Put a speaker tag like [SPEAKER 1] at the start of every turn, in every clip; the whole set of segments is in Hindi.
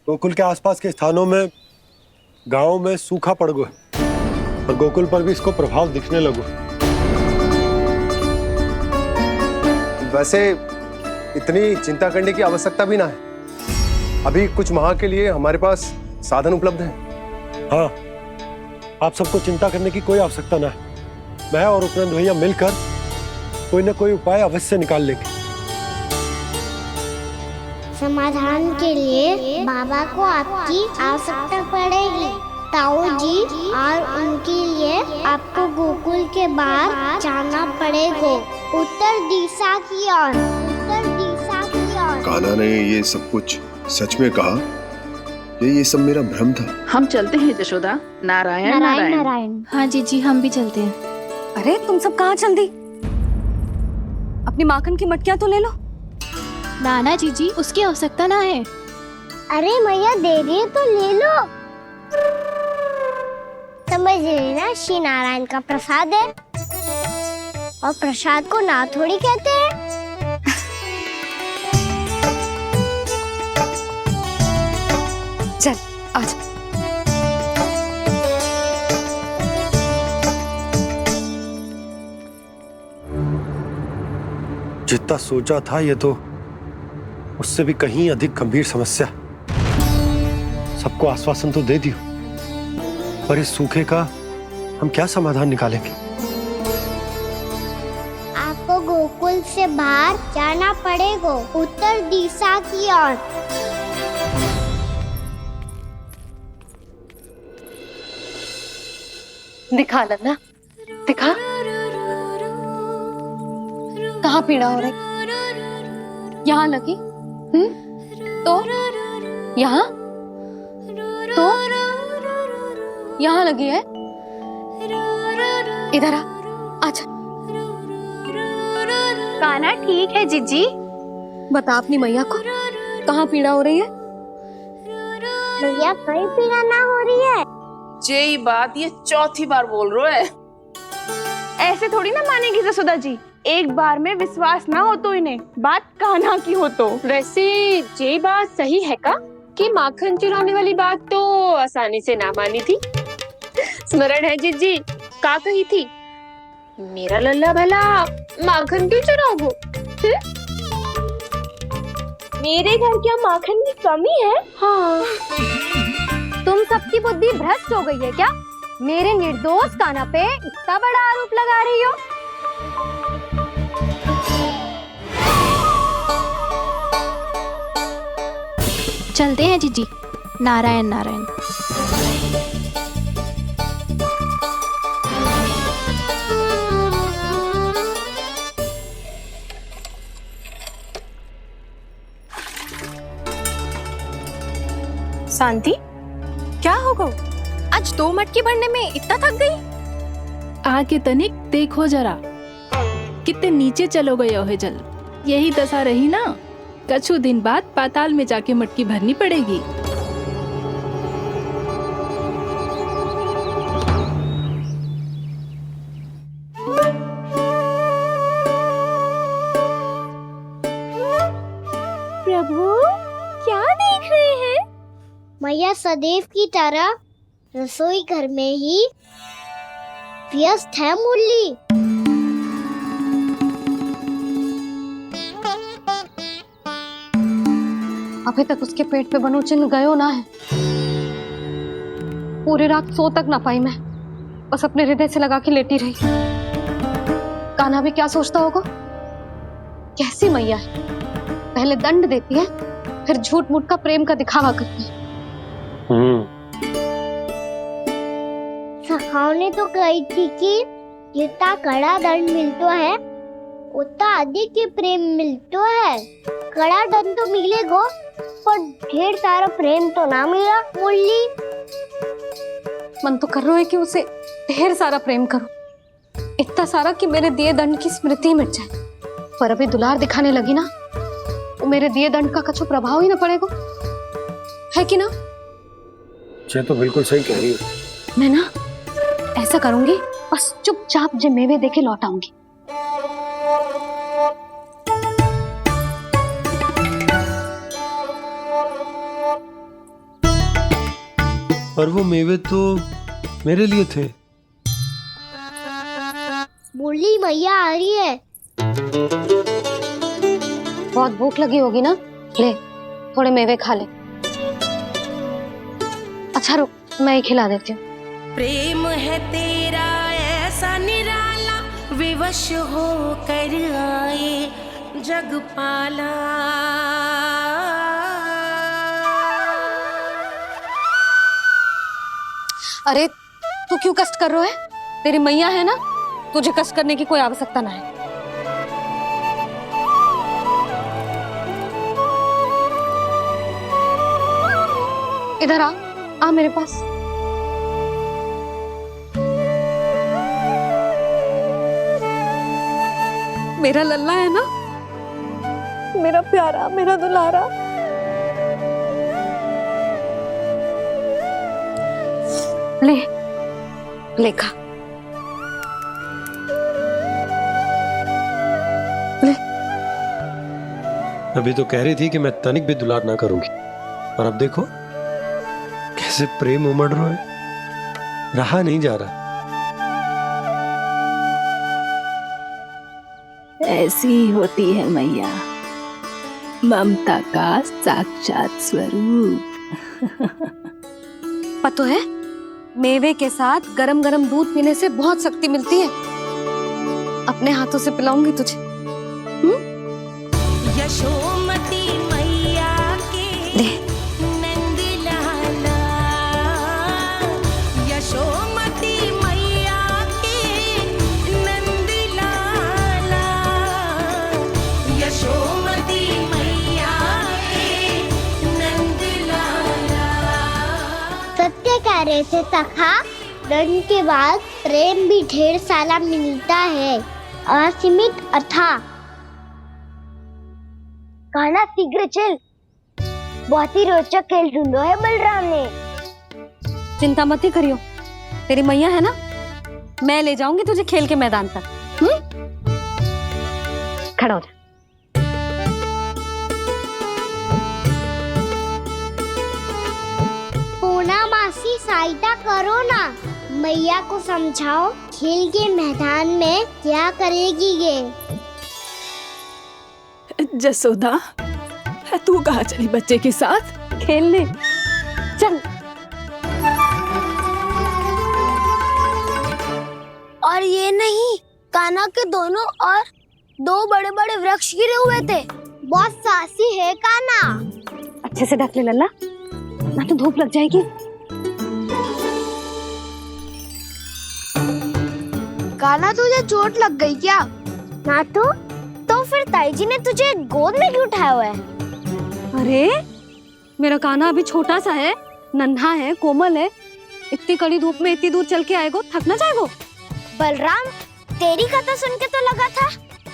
[SPEAKER 1] गोकुल के आसपास के स्थानों में, गांवों में सूखा पड़ गया और गोकुल पर भी इसको प्रभाव दिखने लगो।
[SPEAKER 2] वैसे इतनी चिंता करने की आवश्यकता भी ना है। अभी कुछ माह के लिए हमारे पास साधन उपलब्ध है।
[SPEAKER 1] हाँ, आप सबको चिंता करने की कोई आवश्यकता ना है। मैं और उपनंद भैया मिलकर कोई ना कोई उपाय अवश्य निकाल लेंगे।
[SPEAKER 3] समाधान के लिए बाबा को आपकी आवश्यकता पड़ेगी। ताऊ जी और उनके लिए आपको गोकुल के बाहर जाना पड़ेगा, उत्तर दिशा की ओर। उत्तर दिशा की ओर।
[SPEAKER 4] कान्हा ने ये सब कुछ सच में कहा? ये सब मेरा भ्रम था?
[SPEAKER 5] हम चलते हैं जशोदा। नारायण नारायण
[SPEAKER 6] नारायण।
[SPEAKER 7] हाँ जीजी, हम भी चलते हैं।
[SPEAKER 6] अरे तुम सब कहाँ चल दी? अपनी माखन की मटकियाँ तो ले लो।
[SPEAKER 7] नाना जीजी, उसकी आवश्यकता ना है।
[SPEAKER 3] अरे मैया दे रही है तो ले लो। समझ लेना, श्री नारायण का प्रसाद है और प्रसाद को ना थोड़ी कहते हैं।
[SPEAKER 6] चल आज।
[SPEAKER 1] जितना सोचा था ये तो उससे भी कहीं अधिक गंभीर समस्या। सबको आश्वासन तो दे दियो, पर इस सूखे का हम क्या समाधान निकालेंगे?
[SPEAKER 3] आपको गोकुल से बाहर जाना पड़ेगा, उत्तर दिशा की ओर।
[SPEAKER 6] दिखा लन्ना, दिखा। कहाँ पीड़ा हो रही? यहाँ लगी? तो यहाँ? तो यहाँ लगी है? इधर आ, आजा।
[SPEAKER 7] कान्हा ठीक है जीजी।
[SPEAKER 6] बता अपनी मैया को कहाँ पीड़ा हो रही है?
[SPEAKER 3] भैया कहीं पीड़ा ना हो रही है।
[SPEAKER 5] यही बात ये चौथी बार बोल रहे है।
[SPEAKER 8] ऐसे थोड़ी ना मानेगी जसोदा जी। एक बार में विश्वास ना हो तो इन्हें, बात कान्हा की हो तो।
[SPEAKER 9] वैसे ये बात सही है का कि माखन चुराने वाली बात तो आसानी से ना मानी थी। स्मरण है जीजी का कही थी, मेरा लल्ला भला माखन क्यों चुराओगे? मेरे घर क्या माखन की कमी है?
[SPEAKER 6] हाँ। तुम सबकी बुद्धि भ्रष्ट हो गई है क्या? मेरे निर्दोष कान्हा पे इतना बड़ा आरोप लगा रही हो?
[SPEAKER 7] चलते हैं जीजी। नारायण नारायण।
[SPEAKER 6] शांति, क्या हो गो? आज 2 मटकी भरने में इतना थक गई?
[SPEAKER 10] आके तनिक देखो जरा, कितने नीचे चलो गए हो जल। यही दशा रही ना, कछु दिन बाद पाताल में जाके मटकी भरनी पड़ेगी।
[SPEAKER 3] प्रभु क्या देख रहे हैं? मैया सदैव की तरह रसोई घर में ही व्यस्त है मुरली।
[SPEAKER 6] अभी तक उसके पेट पे बनो चिन्ह गयो ना है। पूरी रात सो तक ना पाई मैं, बस अपने हृदय से लगा के लेटी रही। कान्हा भी क्या सोचता होगा? कैसी मैया है, पहले दंड देती है, फिर झूठ मूठ का प्रेम का दिखावा करती है।
[SPEAKER 3] सखाओ ने तो कही थी कि जितना कड़ा दंड मिलता है उतना अधिक ही प्रेम मिलता है। कड़ा दंड तो मिलेगा पर ढेर सारा प्रेम तो ना मिला मुरली।
[SPEAKER 6] मन तो कर रहा है कि उसे ढेर सारा प्रेम करो, इतना सारा कि मेरे दिए दंड की स्मृति मिट जाए। पर अभी दुलार दिखाने लगी ना, तो मेरे दिए दंड का कछु प्रभाव ही ना पड़ेगा, है कि ना?
[SPEAKER 1] ये तो बिल्कुल सही कह रही हो।
[SPEAKER 6] मैं ना ऐसा करूंगी, बस चुपचाप जे मेवे देके लौट आऊंगी।
[SPEAKER 1] और वो मेवे तो मेरे लिए थे।
[SPEAKER 3] बोली मैया आ रही है।
[SPEAKER 6] बहुत भूख लगी होगी ना, ले थोड़े मेवे खा ले। अच्छा रुक, मैं ही खिला देती हूँ।
[SPEAKER 11] प्रेम है तेरा ऐसा निराला, विवश हो कर आए जग पाला।
[SPEAKER 6] अरे तू क्यों कष्ट कर रहा है? तेरी मैया है ना, तुझे कष्ट करने की कोई आवश्यकता ना है। इधर आ मेरे पास। मेरा लल्ला है ना, मेरा प्यारा, मेरा दुलारा। ले ले खा, ले।
[SPEAKER 1] अभी तो कह रही थी कि मैं तनिक भी दुलार ना करूंगी, और अब देखो कैसे प्रेम उमड़ रहा है, रहा नहीं जा रहा।
[SPEAKER 10] ऐसी ही होती है मैया, ममता का साक्षात स्वरूप।
[SPEAKER 6] पता है, मेवे के साथ गरम गरम दूध पीने से बहुत शक्ति मिलती है। अपने हाथों से पिलाऊंगी तुझे।
[SPEAKER 11] यशोमती मैया के
[SPEAKER 6] ले।
[SPEAKER 11] नंद लाला, यशोमती मैया के नंद लाला, यशोमती मैया के नंद लाला।
[SPEAKER 3] सत्य कह रहे थे सखा, दंड के बाद प्रेम भी ढेर सारा मिलता है, असीमित अथाह। गाना शीघ्र चल, बहुत ही रोचक खेल ढूंढो है बलराम ने।
[SPEAKER 6] चिंता मत ही करियो, तेरी मैया है ना, मैं ले जाऊंगी तुझे खेल के मैदान तक। खड़ा हो जा।
[SPEAKER 3] पूना मासी सहायता करो ना, मैया को समझाओ खेल के मैदान में क्या करेगी ये।
[SPEAKER 10] जसोदा, तू कहाँ चली बच्चे के साथ?
[SPEAKER 6] खेलने चल।
[SPEAKER 3] और ये नहीं, कान्हा के दोनों और दो बड़े बड़े वृक्ष गिरे हुए थे। बहुत साहसी है कान्हा।
[SPEAKER 6] अच्छे से ढक ले लल्ला, ना तो धूप लग जाएगी।
[SPEAKER 3] कान्हा तुझे चोट लग गई क्या? ना तो फिर ताई जी ने तुझे गोद में क्यों उठाया हुआ है?
[SPEAKER 6] अरे मेरा कान्हा अभी छोटा सा है, नन्हा है, कोमल है। इतनी कड़ी धूप में इतनी दूर चल के आएगो, थक ना जाएगो।
[SPEAKER 3] बलराम, तेरी कथा सुन के तो लगा था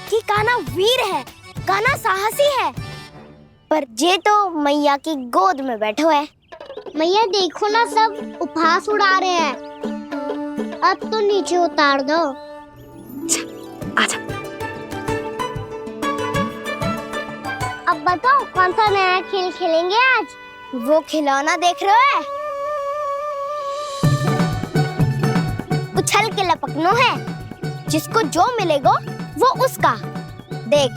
[SPEAKER 3] कि कान्हा वीर है, कान्हा साहसी है, पर ये तो मैया की गोद में बैठो है। मैया देखो ना, सब उपहास उड़ा रहे हैं। अब तो नीचे उतार दो।
[SPEAKER 6] आजा।
[SPEAKER 3] अब बताओ कौन सा नया खेल खेलेंगे आज? वो खिलौना देख रहे हो? उछल के लपकनो है, जिसको जो मिलेगा वो उसका। देख।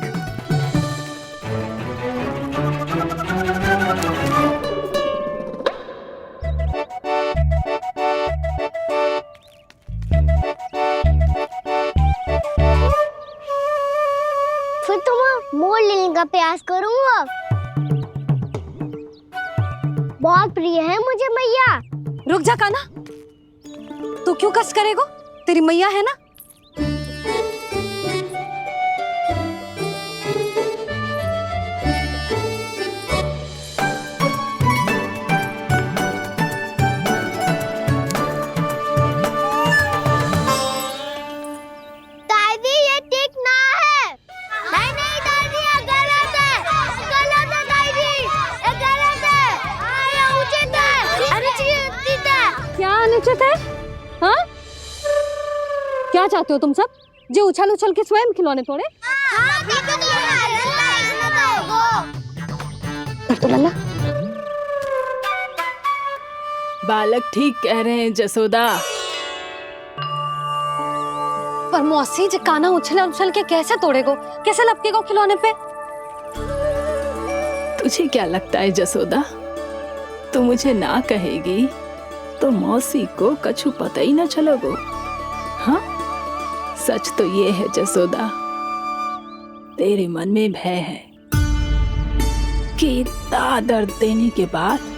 [SPEAKER 3] फिर तुम मोड़ लेने का प्रयास करूंगा। बहुत प्रिय है मुझे मैया।
[SPEAKER 6] रुक जा कान्हा, तू क्यों कष्ट करेगो? तेरी मैया है ना।
[SPEAKER 3] दादी ये ठीक ना है। नहीं दादी, ये गलत है। गलत है दादी, ये गलत है। ये उचित है, अनुचित है।
[SPEAKER 6] क्या अनुचित है? हाँ? क्या चाहते हो तुम सब? जो उछल उछल के स्वयं खिलौने तोड़े? तो लल्ला,
[SPEAKER 10] बालक ठीक कह रहे हैं जसोदा।
[SPEAKER 6] पर मौसी जे काना उछल उछल के कैसे तोड़ेगो, कैसे लपकेगो खिलौने पे?
[SPEAKER 10] तुझे क्या लगता है जसोदा, तू मुझे ना कहेगी तो मौसी को कछु पता ही न चलोगो। हाँ, सच तो ये है जसोदा, तेरे मन में भय है कि इतना दर्द देने के बाद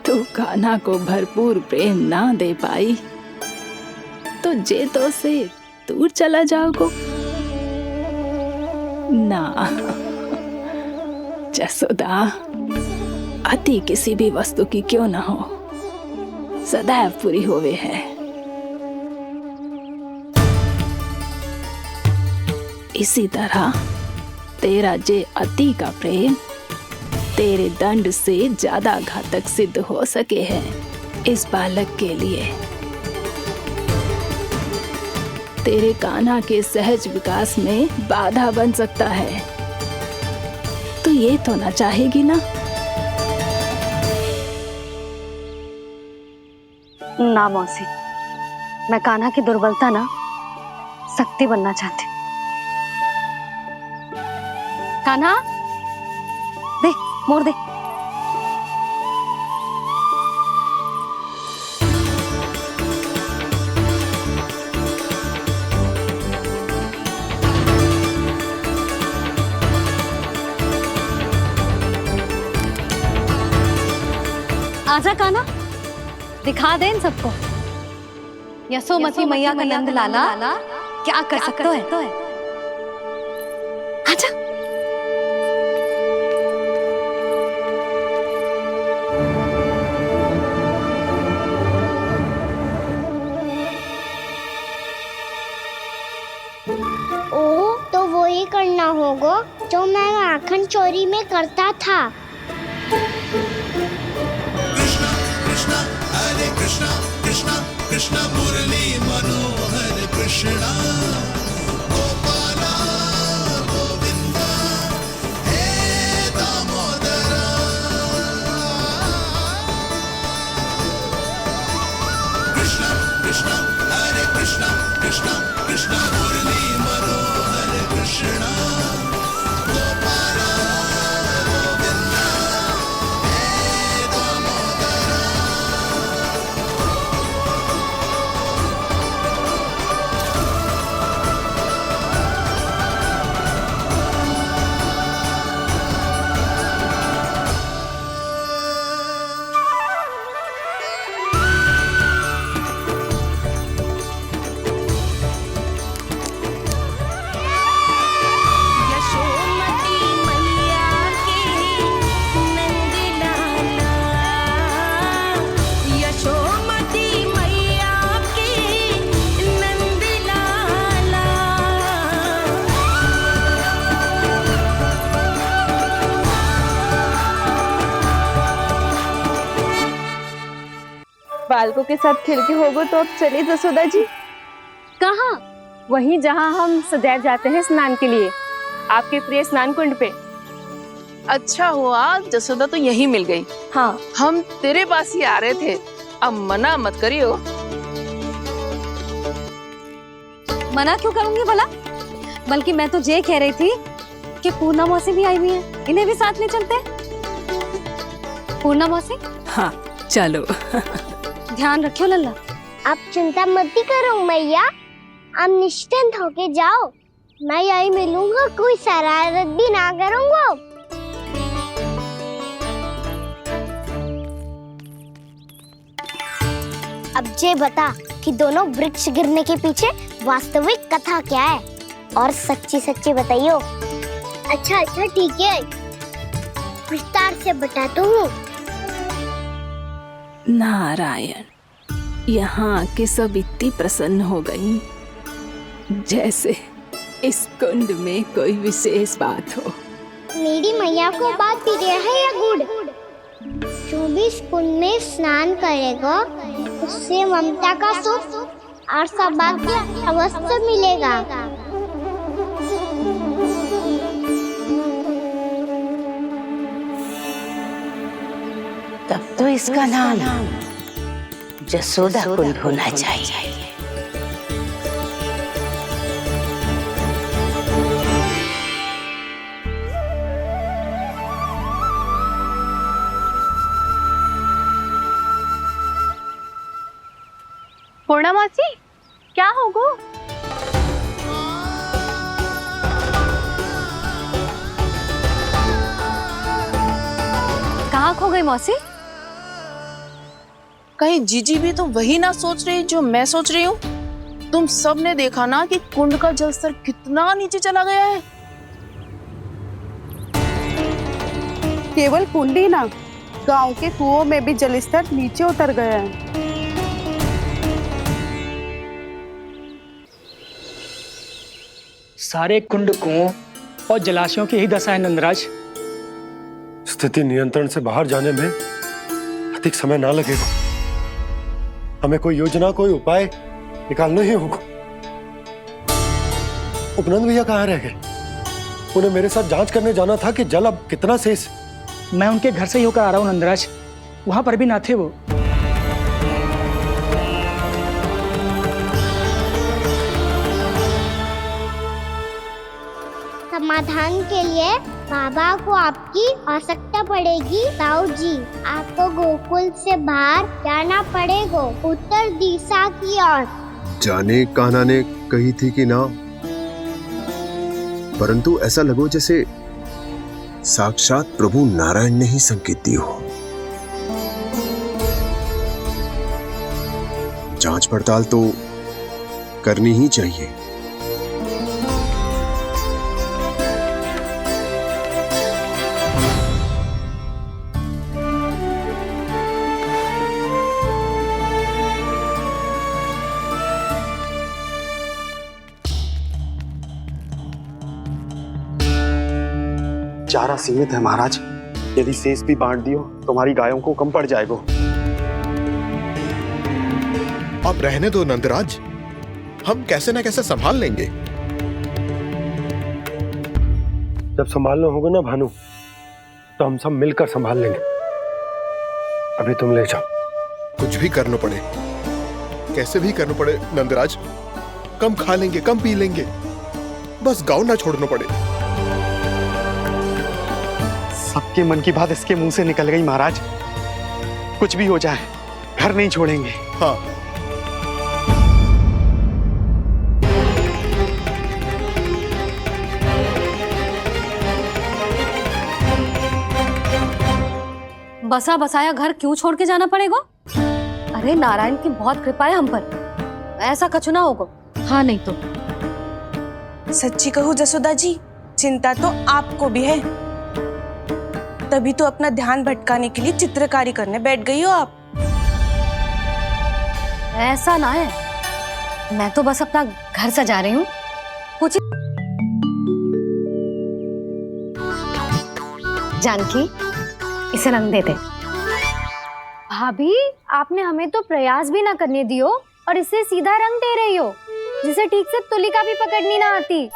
[SPEAKER 10] तू कान्हा को भरपूर प्रेम ना दे पाई तो जेतो से दूर चला जाओगो ना। जसोदा, अति किसी भी वस्तु की क्यों ना हो, सदैव पूरी होवे है। इसी तरह तेरा जे अति का प्रेम तेरे दंड से ज्यादा घातक सिद्ध हो सके है इस बालक के लिए। तेरे कान्हा के सहज विकास में बाधा बन सकता है। तू ये तो ना चाहेगी ना?
[SPEAKER 6] ना मौसी, मैं कान्हा की दुर्बलता ना शक्ति बनना चाहती। कान्हा, दे मोड़ दे। आजा कान्हा, दिखा दे इन सबको यशोमती मैया का नंद लाला क्या कर सकता है। आजा।
[SPEAKER 3] ओ, तो वो ही करना होगा जो मैं माखन चोरी में करता था।
[SPEAKER 11] कृष्ण मुरली मनोहर कृष्णा गोपाला गोविंदा हे दामोदरा। कृष्ण कृष्ण हरे कृष्ण कृष्ण कृष्ण मुरली मनोहर कृष्णा गोपाला गोविंदा हे दामोदरा। यशोमती मैया के नंद लाला, यशोमती मैया के नंद लाला।
[SPEAKER 8] बालकों के साथ खेल के होगो तो अब चले जसोदा जी।
[SPEAKER 9] कहाँ? वहीं जहाँ हम सदैव जाते हैं स्नान के लिए, आपके प्रिय स्नान कुंड पे।
[SPEAKER 5] अच्छा हुआ जसोदा तो यहीं मिल गई।
[SPEAKER 9] हाँ,
[SPEAKER 5] हम तेरे पास ही आ रहे थे, अब मना मत करियो।
[SPEAKER 6] मना क्यों करूंगी भला? बल्कि मैं तो ये कह रही थी कि पूर्णा मौसी भी आई हुई है, इन्हें भी साथ ले चलते। पूर्णा मौसी,
[SPEAKER 10] हाँ चलो।
[SPEAKER 6] ध्यान रखियो लल्ला।
[SPEAKER 3] आप चिंता मत करो मैया, आप निश्चिंत होके जाओ, मैं यही मिलूंगा, कोई शरारत भी ना करूंगा। अब ये बता कि दोनों वृक्ष गिरने के पीछे वास्तविक कथा क्या है, और सच्ची सच्ची बताइयो। अच्छा अच्छा ठीक है, विस्तार से बताता हूँ।
[SPEAKER 10] नारायण, यहाँ के सब इतनी प्रसन्न हो गई जैसे इस कुंड में कोई विशेष बात हो।
[SPEAKER 3] मेरी मैया को बात प्रिय है या गुड़? जो भी इस कुंड में स्नान करेगा उससे ममता का सुख और सौभाग्य अवश्य मिलेगा।
[SPEAKER 11] तब तो इसका नाम जसोदा कुंड होना चाहिए।
[SPEAKER 8] पूर्णा मासी, क्या होगो?
[SPEAKER 6] कहाँ खो गई मौसी?
[SPEAKER 5] कहीं जीजी भी तो वही ना सोच रही जो मैं सोच रही हूँ। तुम सब ने देखा ना कि कुंड का जलस्तर कितना नीचे चला गया है।
[SPEAKER 8] केवल कुंड ही ना, गांव के कुओं में भी जलस्तर नीचे उतर गया है।
[SPEAKER 12] सारे कुंड कुओं और जलाशयों की ही दशा है नंदराज।
[SPEAKER 1] स्थिति नियंत्रण से बाहर जाने में अधिक समय ना लगेगा। हमें कोई योजना, कोई उपाय निकालना ही होगा। उपनंद भैया कहाँ रह गए? उन्हें मेरे साथ जांच करने जाना था कि जल अब कितना शेष।
[SPEAKER 12] मैं उनके घर से ही होकर आ रहा हूँ नंदराज, वहां पर भी ना थे वो।
[SPEAKER 3] समाधान के लिए बाबा को आपकी आवश्यकता पड़ेगी। ताऊ जी, आपको गोकुल से बाहर जाना पड़ेगा, उत्तर दिशा की ओर।
[SPEAKER 4] जाने कान्हा ने कही थी कि ना, परंतु ऐसा लगो जैसे साक्षात प्रभु नारायण ने ही संकेत दी हो। जांच पड़ताल तो करनी ही चाहिए।
[SPEAKER 13] चारा सीमित है महाराज, यदि शेष भी बांट दियो तो हमारी गायों को कम पड़ जाएगा।
[SPEAKER 4] अब रहने दो नंदराज, हम कैसे न कैसे संभाल लेंगे।
[SPEAKER 1] जब संभालना होगा ना भानु, तो हम सब मिलकर संभाल लेंगे। अभी तुम ले जाओ।
[SPEAKER 4] कुछ भी करना पड़े, कैसे भी करना पड़े नंदराज, कम खा लेंगे, कम पी लेंगे, बस गांव ना छोड़ना पड़े।
[SPEAKER 13] सबके मन की बात इसके मुंह से निकल गई महाराज। कुछ भी हो जाए, घर नहीं छोड़ेंगे।
[SPEAKER 4] हाँ,
[SPEAKER 6] बसा बसाया घर क्यों छोड़ के जाना पड़ेगा? अरे नारायण की बहुत कृपा है हम पर, ऐसा कछु ना होगा। हाँ नहीं तो
[SPEAKER 8] सच्ची कहूँ जसोदा जी, चिंता तो आपको भी है, तभी तो अपना ध्यान भटकाने के लिए चित्रकारी करने बैठ गई हो आप।
[SPEAKER 6] ऐसा ना है, मैं तो बस अपना घर सजा रही हूँ। कुछ जानकी, इसे रंग दे दे।
[SPEAKER 14] भाभी, आपने हमें तो प्रयास भी ना करने दियो और इसे सीधा रंग दे रही हो, जिसे ठीक से तुलिका भी पकड़नी ना आती।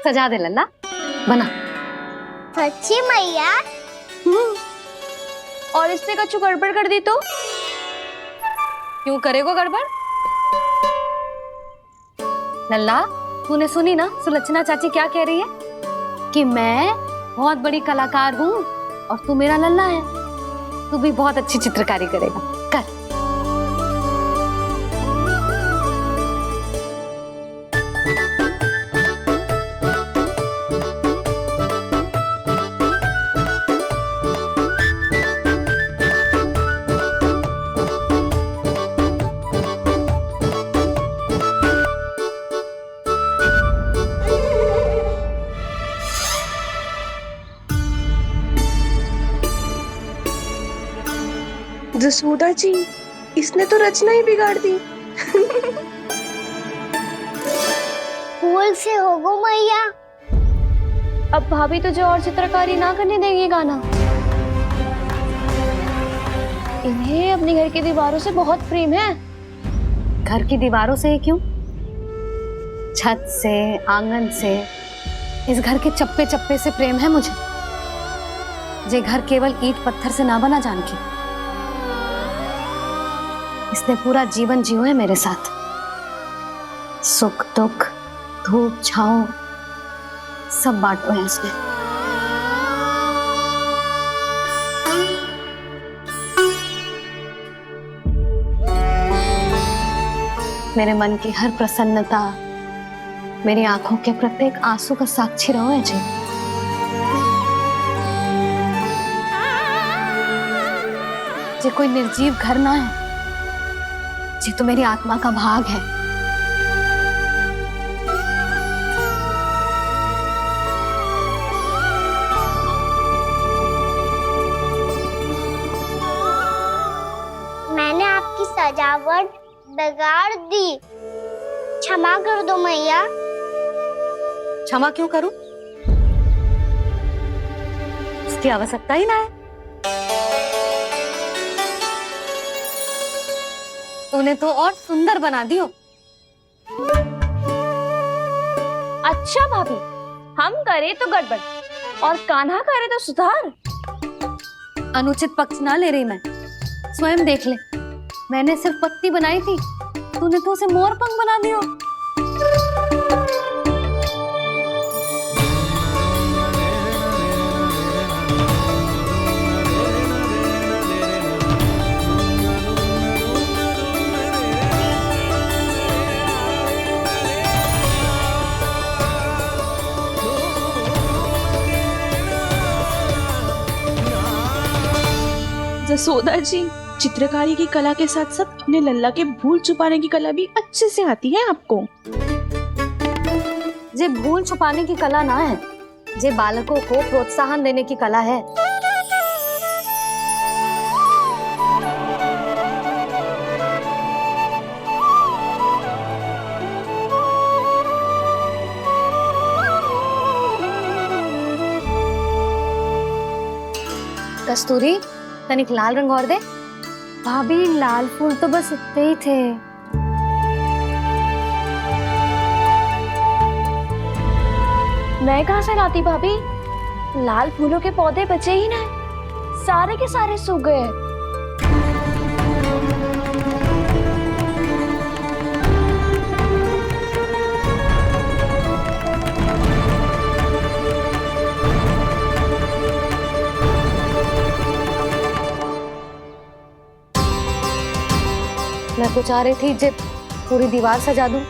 [SPEAKER 6] सजा दे लल्ला, बना।
[SPEAKER 3] सच्ची मैया?
[SPEAKER 8] और इसने कछु गड़बड़ कर दी तो?
[SPEAKER 6] क्यों करेगो गड़बड़? लल्ला, तूने सुनी ना सुलक्षणा चाची क्या कह रही है? कि मैं बहुत बड़ी कलाकार हूँ और तू मेरा लल्ला है, तू भी बहुत अच्छी चित्रकारी करेगा। कर।
[SPEAKER 8] जसोदा जी, इसने तो रचना ही बिगाड़ दी।
[SPEAKER 3] फूल से होगो मैया।
[SPEAKER 14] अब भाभी तुझे और चित्रकारी ना करने देंगी गाना। इन्हें
[SPEAKER 9] मुझे अपने घर की दीवारों से बहुत प्रेम है।
[SPEAKER 6] घर की दीवारों से क्यों? छत से, आंगन से, इस घर के चप्पे चप्पे से प्रेम है मुझे। ये घर केवल ईंट पत्थर से ना बना जानकी, इसने पूरा जीवन जियो है मेरे साथ। सुख दुख, धूप छांव सब बांटो है इसने। मेरे मन की हर प्रसन्नता, मेरी आंखों के प्रत्येक आंसू का साक्षी रहो है जी। ये कोई निर्जीव घर ना है, ये तो मेरी आत्मा का भाग है।
[SPEAKER 3] मैंने आपकी सजावट बिगाड़ दी, क्षमा कर दो मैया।
[SPEAKER 6] क्षमा क्यों करूं? उसकी आवश्यकता ही ना है। तूने तो और सुंदर बना दियो।
[SPEAKER 9] अच्छा भाभी, हम करे तो गड़बड़ और कान्हा करे तो सुधार।
[SPEAKER 6] अनुचित पक्ष ना ले रही मैं, स्वयं देख ले। मैंने सिर्फ पत्ती बनाई थी, तूने तो उसे मोर पंख बना दियो।
[SPEAKER 8] जसोदा जी, चित्रकारी की कला के साथ साथ अपने लल्ला के भूल छुपाने की कला भी अच्छे से आती है आपको।
[SPEAKER 6] ये भूल छुपाने की कला ना है, ये बालकों को प्रोत्साहन देने की कला है। कस्तूरी, तनिक लाल रंग और दे।
[SPEAKER 14] भाभी, लाल फूल तो बस इतने ही थे।
[SPEAKER 9] मैं कहाँ से लाती भाभी? लाल फूलों के पौधे बचे ही ना, सारे के सारे सूख गए।
[SPEAKER 6] मैं तो चाह रही थी जे पूरी दीवार सजा दूं,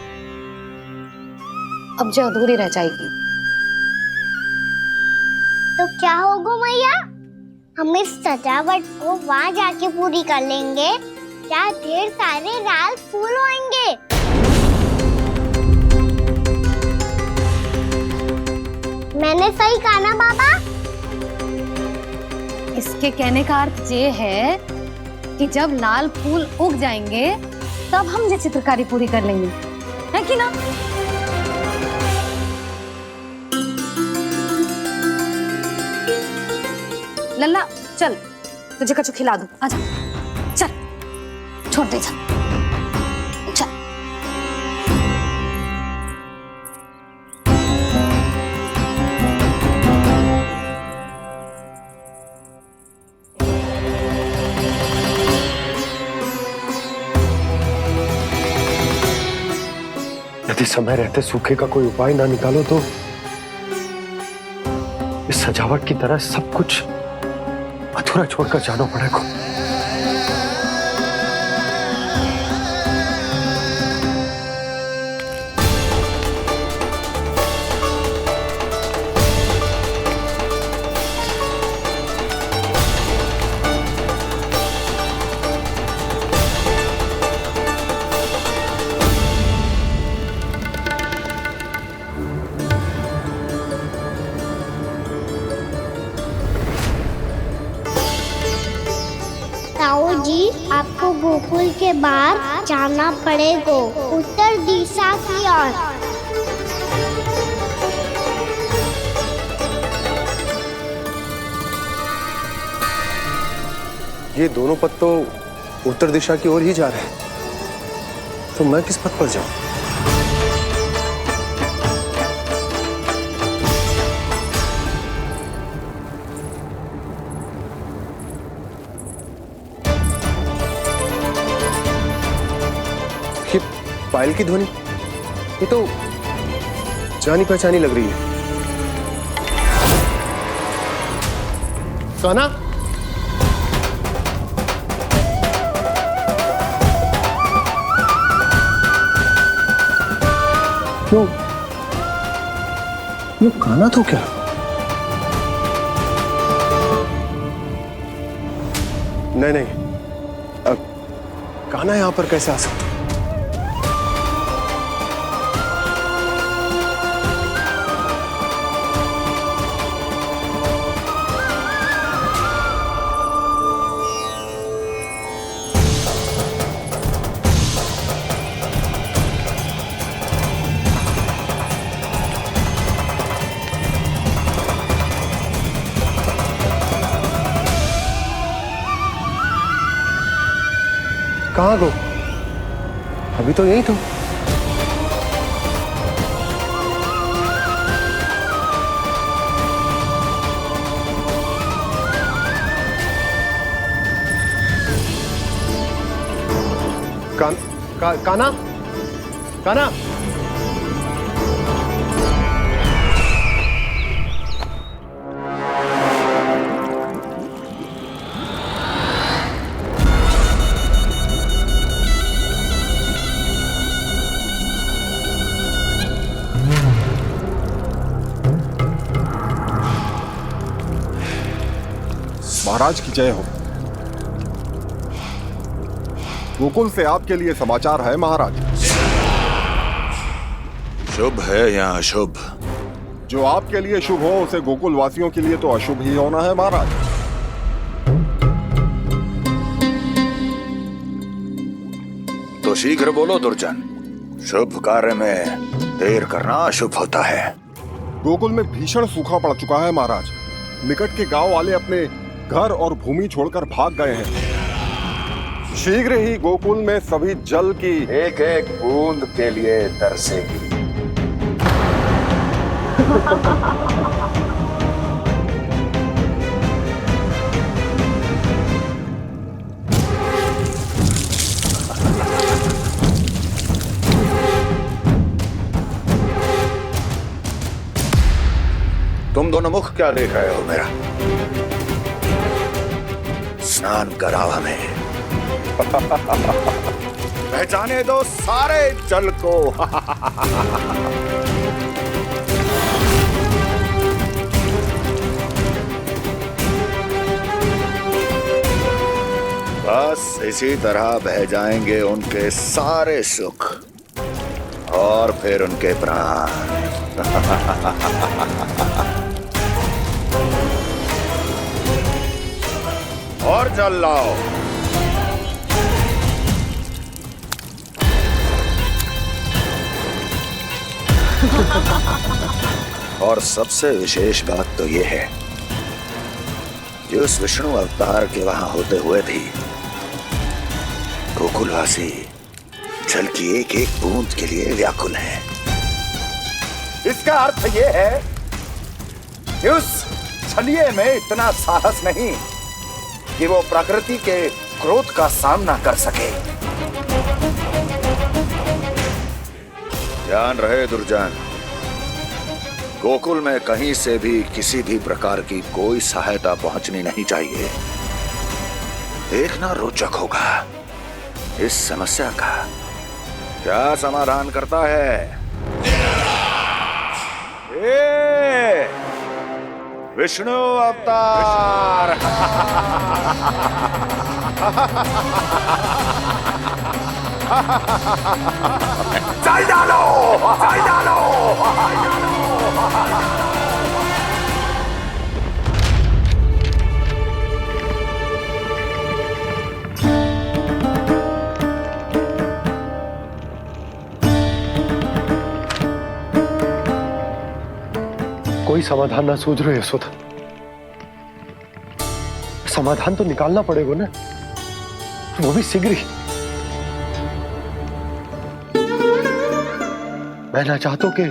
[SPEAKER 6] अब जो अधूरी रह जाएगी।
[SPEAKER 3] तो क्या होगा मैया? हम इस सजावट को वहाँ जाके पूरी कर लेंगे, क्या ढेर सारे लाल फूल होंगे। मैंने सही कहा ना बाबा?
[SPEAKER 6] इसके कहने का अर्थ ये है कि जब लाल फूल उग जाएंगे तब हम ये चित्रकारी पूरी कर लेंगे, है कि ना? लल्ला चल, तुझे कछु खिला दूं, आजा, चल, छोड़ दे, चल, चल।
[SPEAKER 1] यदि समय रहते सूखे का कोई उपाय ना निकालो तो इस सजावट की तरह सब कुछ अधूरा छोड़कर जाना पड़ेगा।
[SPEAKER 3] ताऊ जी, आपको गोकुल के बाहर जाना पड़ेगा, उत्तर दिशा की ओर।
[SPEAKER 2] ये दोनों पत्तों उत्तर दिशा की ओर ही जा रहे हैं, तो मैं किस पथ पर जाऊं? ये पायल की ध्वनि, ये तो जानी पहचानी लग रही है। कान्हा, क्यों? ये कान्हा तो क्या? नहीं, कान्हा यहां पर कैसे आ सकता? कहाँ गो? अभी तो यही तो। कान्हा, कान्हा,
[SPEAKER 15] महाराज की जय हो। गोकुल से आपके लिए समाचार है महाराज।
[SPEAKER 16] शुभ है या अशुभ?
[SPEAKER 15] जो आपके लिए शुभ हो उसे गोकुल वासियों के लिए तो अशुभ ही होना है महाराज।
[SPEAKER 16] तो शीघ्र बोलो दुर्जन, शुभ कार्य में देर करना अशुभ होता है।
[SPEAKER 15] गोकुल में भीषण सूखा पड़ चुका है महाराज। निकट के गांव वाले अपने घर और भूमि छोड़कर भाग गए हैं। शीघ्र ही गोकुल में सभी जल की
[SPEAKER 16] एक एक बूंद के लिए तरसेगी। तुम दोनों मुख क्या देख रहे हो मेरा? स्नान कराओ हमें। पहचाने दो सारे जल को। बस इसी तरह बह जाएंगे उनके सारे सुख और फिर उनके प्राण। और जल लाओ। और सबसे विशेष बात तो यह है कि उस विष्णु अवतार के वहां होते हुए भी गोकुलवासी जल की एक एक बूंद के लिए व्याकुल हैं। इसका अर्थ यह है कि उस छलिए में इतना साहस नहीं कि वो प्रकृति के क्रोध का सामना कर सके। ध्यान रहे दुर्जन, गोकुल में कहीं से भी किसी भी प्रकार की कोई सहायता पहुंचनी नहीं चाहिए। देखना रोचक होगा इस समस्या का क्या समाधान करता है। विष्णु अवतार। चल डालो, चल डालो।
[SPEAKER 1] कोई समाधान ना सूझ रहे यशोदा। समाधान तो निकालना पड़ेगा ना। वो भी शीघ्र ही। मैं ना चाहता कि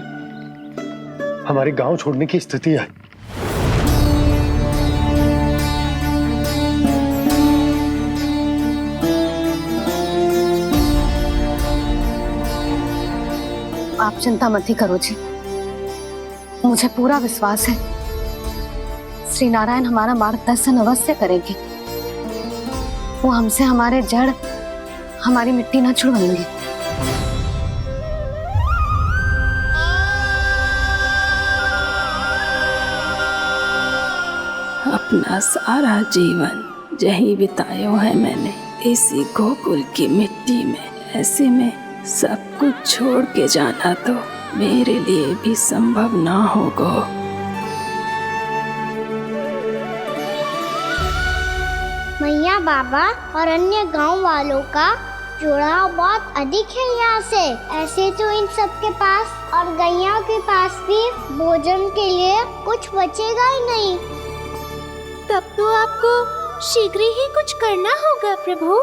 [SPEAKER 1] हमारे गांव छोड़ने की स्थिति आए।
[SPEAKER 6] आप चिंता मत ही करो जी, मुझे पूरा विश्वास है श्री नारायण हमारा मार्गदर्शन अवश्य करेंगे। वो हमसे हमारे जड़, हमारी मिट्टी न छुड़वाएंगे।
[SPEAKER 10] अपना सारा जीवन यही बितायो है मैंने, इसी गोकुल की मिट्टी में। ऐसे में सब कुछ छोड़ के जाना तो मेरे लिए भी संभव ना होगा।
[SPEAKER 3] मैया बाबा और अन्य गांव वालों का जुड़ाव बहुत अधिक है यहाँ से। ऐसे तो इन सब के पास और गैया के पास भी भोजन के लिए कुछ बचेगा ही नहीं।
[SPEAKER 7] तब तो आपको शीघ्र ही कुछ करना होगा प्रभु।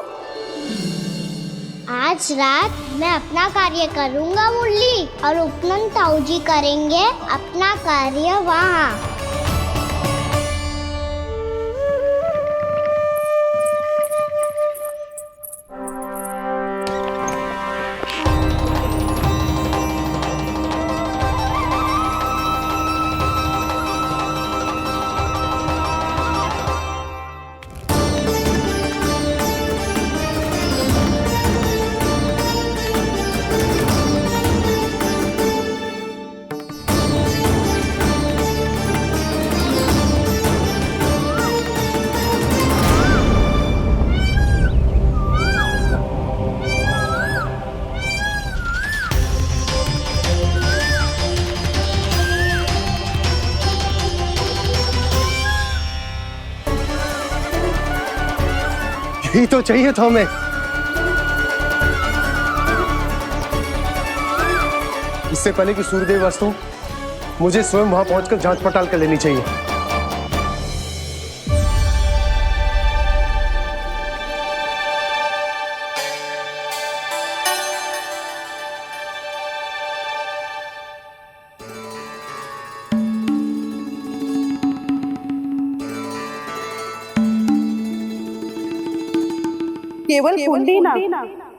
[SPEAKER 3] आज रात मैं अपना कार्य करूँगा मुरली, और उपनंद ताऊ जी करेंगे अपना कार्य वहाँ।
[SPEAKER 2] यही तो चाहिए था हमें। इससे पहले कि सूर्यदेव वस्तु, मुझे स्वयं वहां पहुंचकर जांच पड़ताल कर लेनी चाहिए।
[SPEAKER 8] केवल कुंडी ना,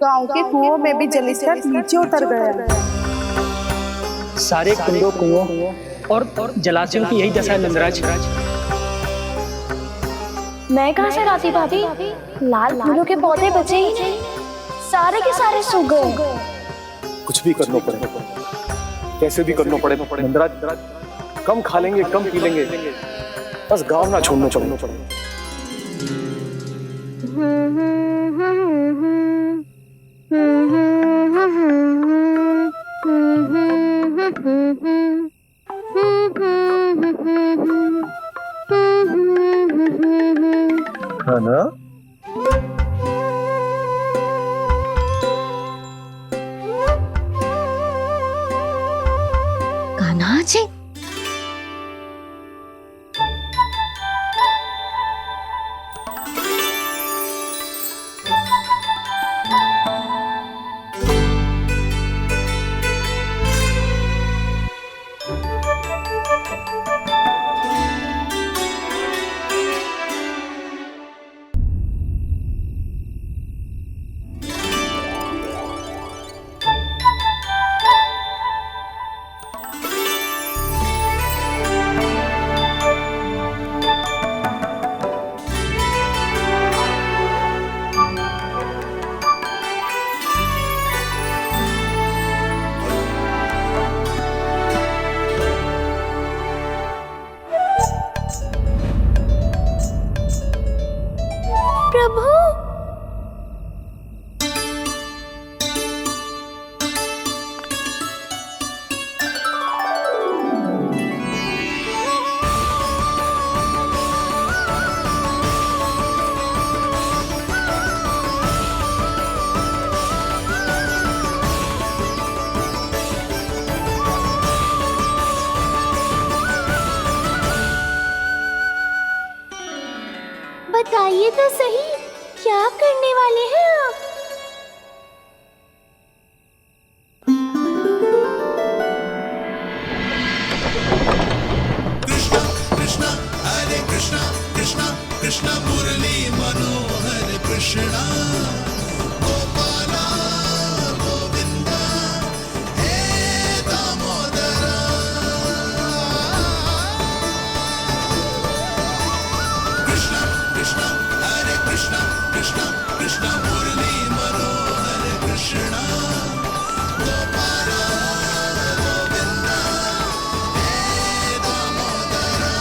[SPEAKER 8] गांव के कुओं में भी जलस्तर नीचे उतर गया।
[SPEAKER 12] सारे कुंडों, कुओं और जलाशयों की यही दशा है नंदराज।
[SPEAKER 14] मैं कहाँ से लाती भाभी? लाल फूलों के पौधे बचे ही नहीं, सारे के सारे सूख गए।
[SPEAKER 2] कुछ भी करना पड़े, कैसे भी करना पड़े नंदराज। कम खा लेंगे, कम पी लेंगे, बस गांव ना छोड़ना चाहिए। है ना?
[SPEAKER 6] कान्हा जी,
[SPEAKER 7] प्रभु बताइए तो सही, क्या करने वाले वाले हैं आप?
[SPEAKER 17] कृष्णा हरे कृष्णा कृष्णा कृष्णा मुरली मनोहर कृष्णा गोपाला गोविंदा हे दामोदरा कृष्णा कृष्णा हरे कृष्णा कृष्णा कृष्णा मुरली मनोहर कृष्णा गोपाला गोविंदा हे दामोदरा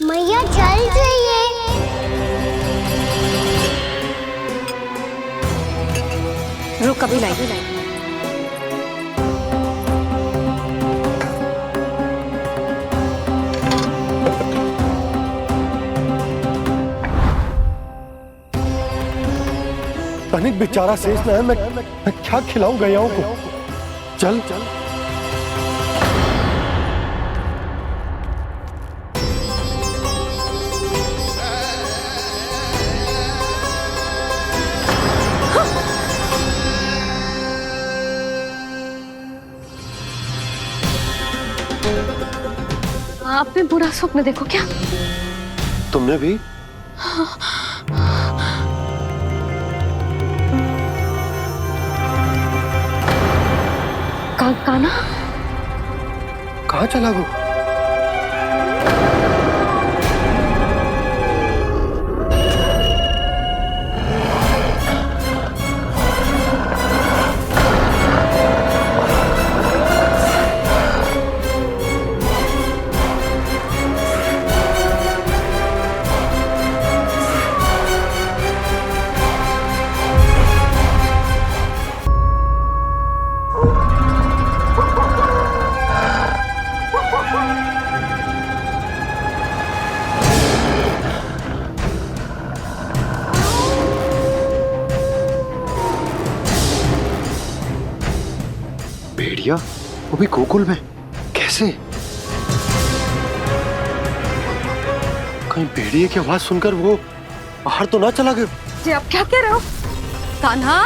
[SPEAKER 3] मैया चल जाइए।
[SPEAKER 6] रुक अभी लाई।
[SPEAKER 1] तनिक बेचारा शेष ना है, मैं क्या खिलाऊं गयाओं को। चल चल
[SPEAKER 6] आपने बुरा स्वप्न देखो क्या?
[SPEAKER 1] तुमने भी?
[SPEAKER 6] काना
[SPEAKER 1] कहाँ चला वो? भेड़िया वो भी गोकुल में कैसे? कहीं भेड़िए की आवाज सुनकर वो बाहर तो ना चला गया?
[SPEAKER 6] जी आप क्या कह रहे हो? कान्हा,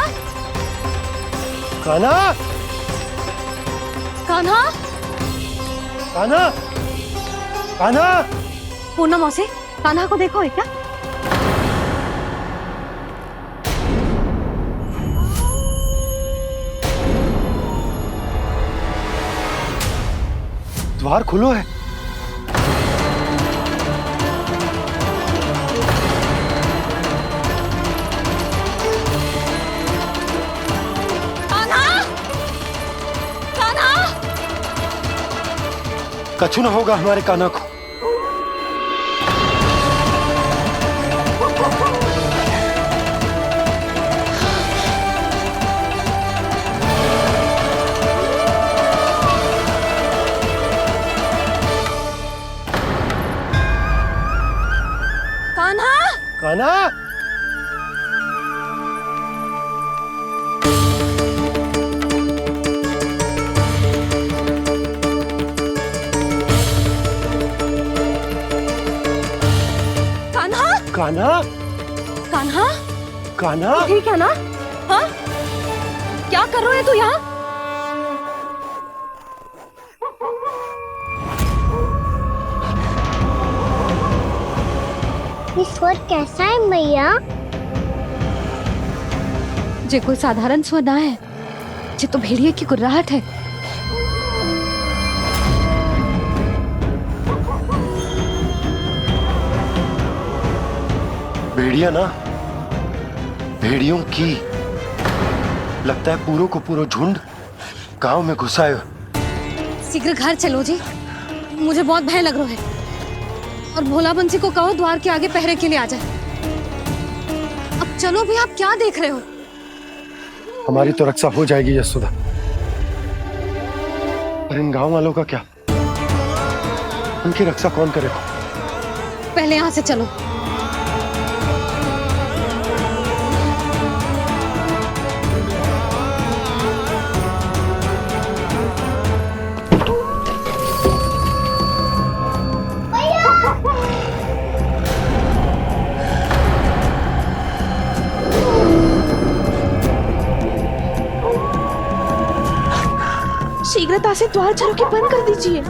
[SPEAKER 1] कान्हा,
[SPEAKER 6] कान्हा,
[SPEAKER 1] कान्हा, कान्हा।
[SPEAKER 6] पूनम मौसी, कान्हा को देखो है क्या?
[SPEAKER 1] द्वार खुलो है। कछु न होगा हमारे कान्हा को।
[SPEAKER 8] कान्हा,
[SPEAKER 1] कान्हा, कान्हा,
[SPEAKER 8] कान्हा,
[SPEAKER 1] कान्हा,
[SPEAKER 8] ठीक है ना? हाँ? क्या कर रहे हो तू यहाँ?
[SPEAKER 3] ये स्वर कैसा है मैया?
[SPEAKER 6] जे कोई साधारण स्वर ना है, जे तो भेड़िए की गुर्राहट है।
[SPEAKER 1] भेड़िया ना, भेड़ियों की लगता है पूरों को पूरा झुंड गांव में घुसा है।
[SPEAKER 6] शीघ्र घर चलो जी, मुझे बहुत भय लग रहा है। और भोला बंसी को कहो द्वार के आगे पहरे के लिए आ जाए। अब चलो भी, आप क्या देख रहे हो?
[SPEAKER 1] हमारी तो रक्षा हो जाएगी यशोदा, पर इन गांव वालों का क्या? उनकी रक्षा कौन करेगा?
[SPEAKER 6] पहले यहाँ से चलो।
[SPEAKER 8] शीघ्रता से द्वार चारों के बंद कर दीजिए।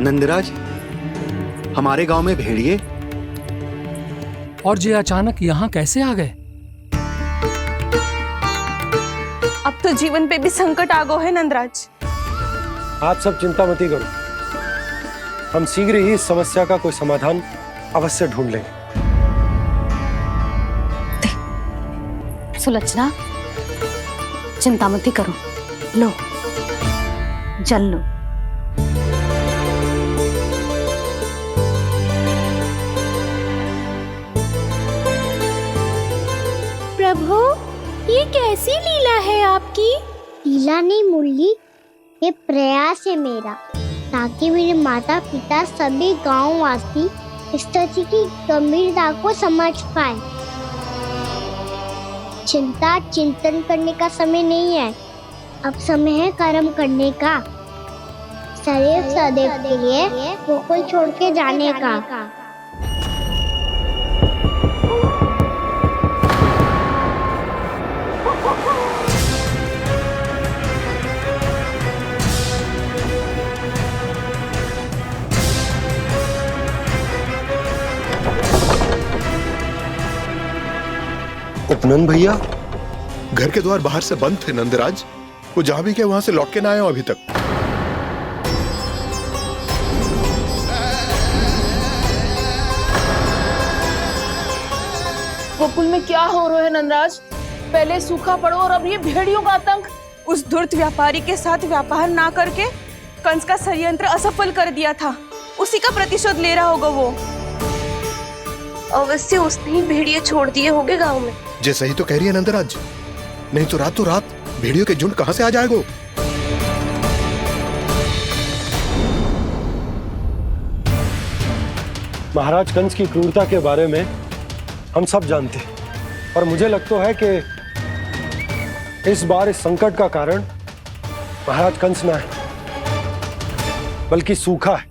[SPEAKER 13] नंदराज, हमारे गांव में भेड़िए
[SPEAKER 18] और ये अचानक यहाँ कैसे आ गए?
[SPEAKER 8] अब तो जीवन पे भी संकट आ गो है नंदराज।
[SPEAKER 1] आप सब चिंता मत करो, हम शीघ्र ही इस समस्या का कोई समाधान अवश्य ढूंढ लेंगे।
[SPEAKER 6] सुलक्षणा, चिंता मत करो, लो जल लो।
[SPEAKER 7] प्रभु, ये कैसी लीला है आपकी?
[SPEAKER 3] लीला नहीं मुरली, ये प्रयास है मेरा, ताकि मेरे माता पिता सभी गांव वासी इस स्थिति की गंभीरता को समझ पाए। चिंता चिंतन करने का समय नहीं है, अब समय है कर्म करने का, सदैव सदैव के लिए गोकुल छोड़ के जाने का।
[SPEAKER 1] उपनंद भैया,
[SPEAKER 4] घर के द्वार बाहर से बंद थे नंदराज, वो जहां भी गए वहां से लौट के ना आए हो अभी तक।
[SPEAKER 5] गोकुल में क्या हो रहा है नंदराज? पहले सूखा पड़ो और अब ये भेड़ियों का आतंक।
[SPEAKER 8] उस धूर्त व्यापारी के साथ व्यापार ना करके कंस का षड्यंत्र असफल कर दिया था, उसी का प्रतिशोध ले रहा होगा वो।
[SPEAKER 9] अवश्य उसने ही भेड़िए छोड़ दिए होंगे गांव में।
[SPEAKER 4] जैसे ही तो कह रही है नंदराज, नहीं तो रात भेड़ियों के झुंड कहां से आ जाएगा।
[SPEAKER 1] महाराज कंस की क्रूरता के बारे में हम सब जानते हैं, और मुझे लगता है कि इस बार इस संकट का कारण महाराज कंस ना है, बल्कि सूखा है।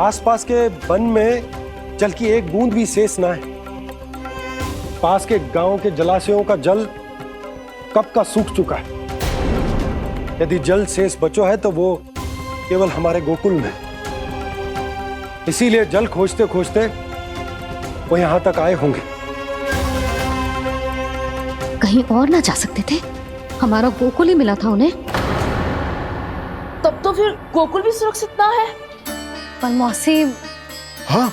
[SPEAKER 1] आसपास के वन में जल की एक बूंद भी शेष ना है। पास के गांव के जलाशयों का जल कब का सूख चुका है। यदि जल शेष बचो है तो वो केवल हमारे गोकुल में। इसीलिए जल खोजते खोजते वो यहां तक आए होंगे।
[SPEAKER 6] कहीं और ना जा सकते थे? हमारा गोकुल ही मिला था उन्हें।
[SPEAKER 5] तब तो फिर गोकुल भी सुरक्षित ना है।
[SPEAKER 6] पर मौसी,
[SPEAKER 4] हाँ,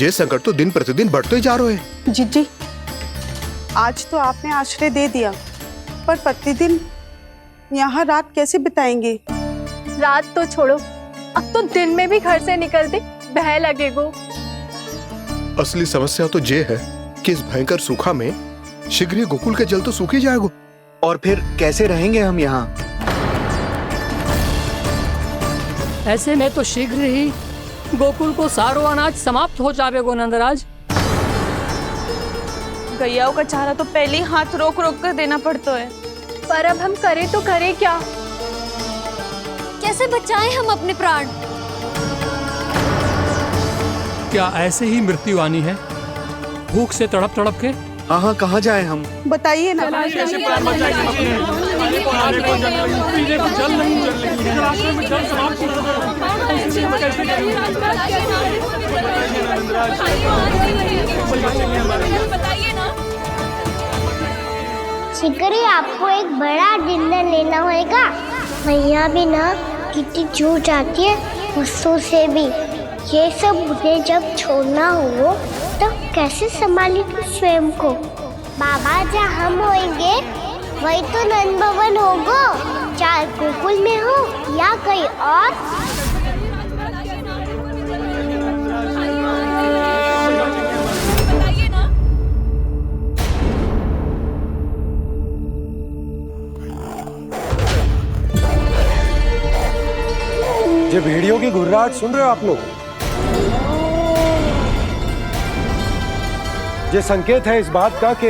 [SPEAKER 4] ये संकट तो दिन प्रतिदिन बढ़ते ही जा रहे हैं।
[SPEAKER 8] जीजी, आज तो आपने आश्रय दे दिया, पर प्रतिदिन यहाँ रात कैसे बिताएंगे?
[SPEAKER 14] रात तो छोड़ो, अब तो दिन में भी घर से निकलते भय लगेगो।
[SPEAKER 4] असली समस्या तो ये है कि इस भयंकर सूखा में शीघ्र ही गोकुल के जल तो सूख ही जाएगा।
[SPEAKER 13] और फिर कैसे रहेंगे हम यहाँ?
[SPEAKER 18] ऐसे में तो शीघ्र ही गोकुल को सारो अनाज समाप्त हो जाएगा नंदराज।
[SPEAKER 8] गैयाओं का चारा तो पहले ही हाथ रोक रोक कर देना पड़ता है।
[SPEAKER 14] पर अब हम करें तो करें क्या? कैसे बचाएं हम अपने प्राण?
[SPEAKER 18] क्या ऐसे ही मृत्यु आनी है, भूख से तड़प तड़प के?
[SPEAKER 13] हाँ, कहाँ जाए हम?
[SPEAKER 8] बताइए ना।
[SPEAKER 18] कैसे प्राण बचाएंगे हम अपने? खाने को जल नहीं, पीने को जल नहीं, रास्ते में जल समाप्त हो गया।
[SPEAKER 3] शिकारी, आपको एक बड़ा डिनर लेना होगा। मैया भी ना कितनी जूझ आती है गुस्सों से भी। ये सब उन्हें जब छोड़ना हो तो कैसे संभालेंगे स्वयं को? बाबा जहाँ हम होंगे वही तो नंद भवन होगा, चाहे गोकुल में हो या कहीं और।
[SPEAKER 1] ये भेड़ियों की घुर्राहट सुन रहे हो आप लोग? ये संकेत है इस बात का कि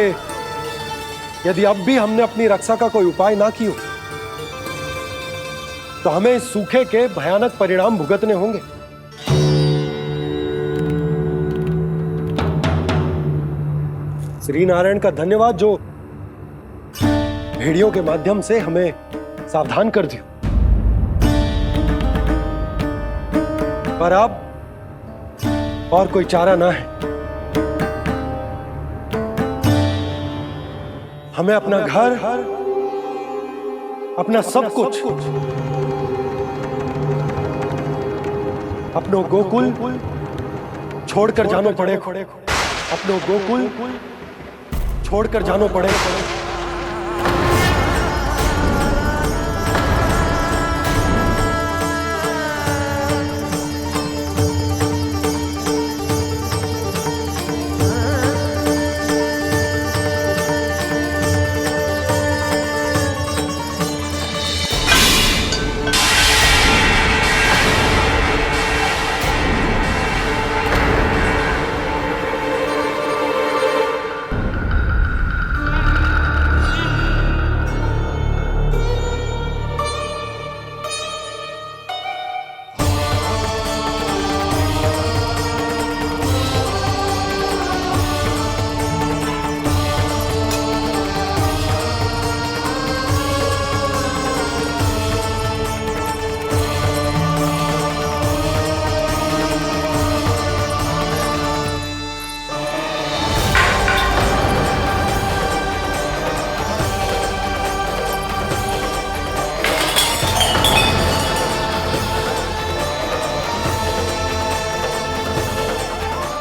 [SPEAKER 1] यदि अब भी हमने अपनी रक्षा का कोई उपाय ना किया तो हमें इस सूखे के भयानक परिणाम भुगतने होंगे। श्री नारायण का धन्यवाद जो भेड़ियों के माध्यम से हमें सावधान कर दिया। पर अब और कोई चारा ना है। हमें अपना घर, अपना सब कुछ, अपनो गोकुल छोड़कर जानो पड़ेगा। अपनो गोकुल छोड़कर जानो पड़ेगा।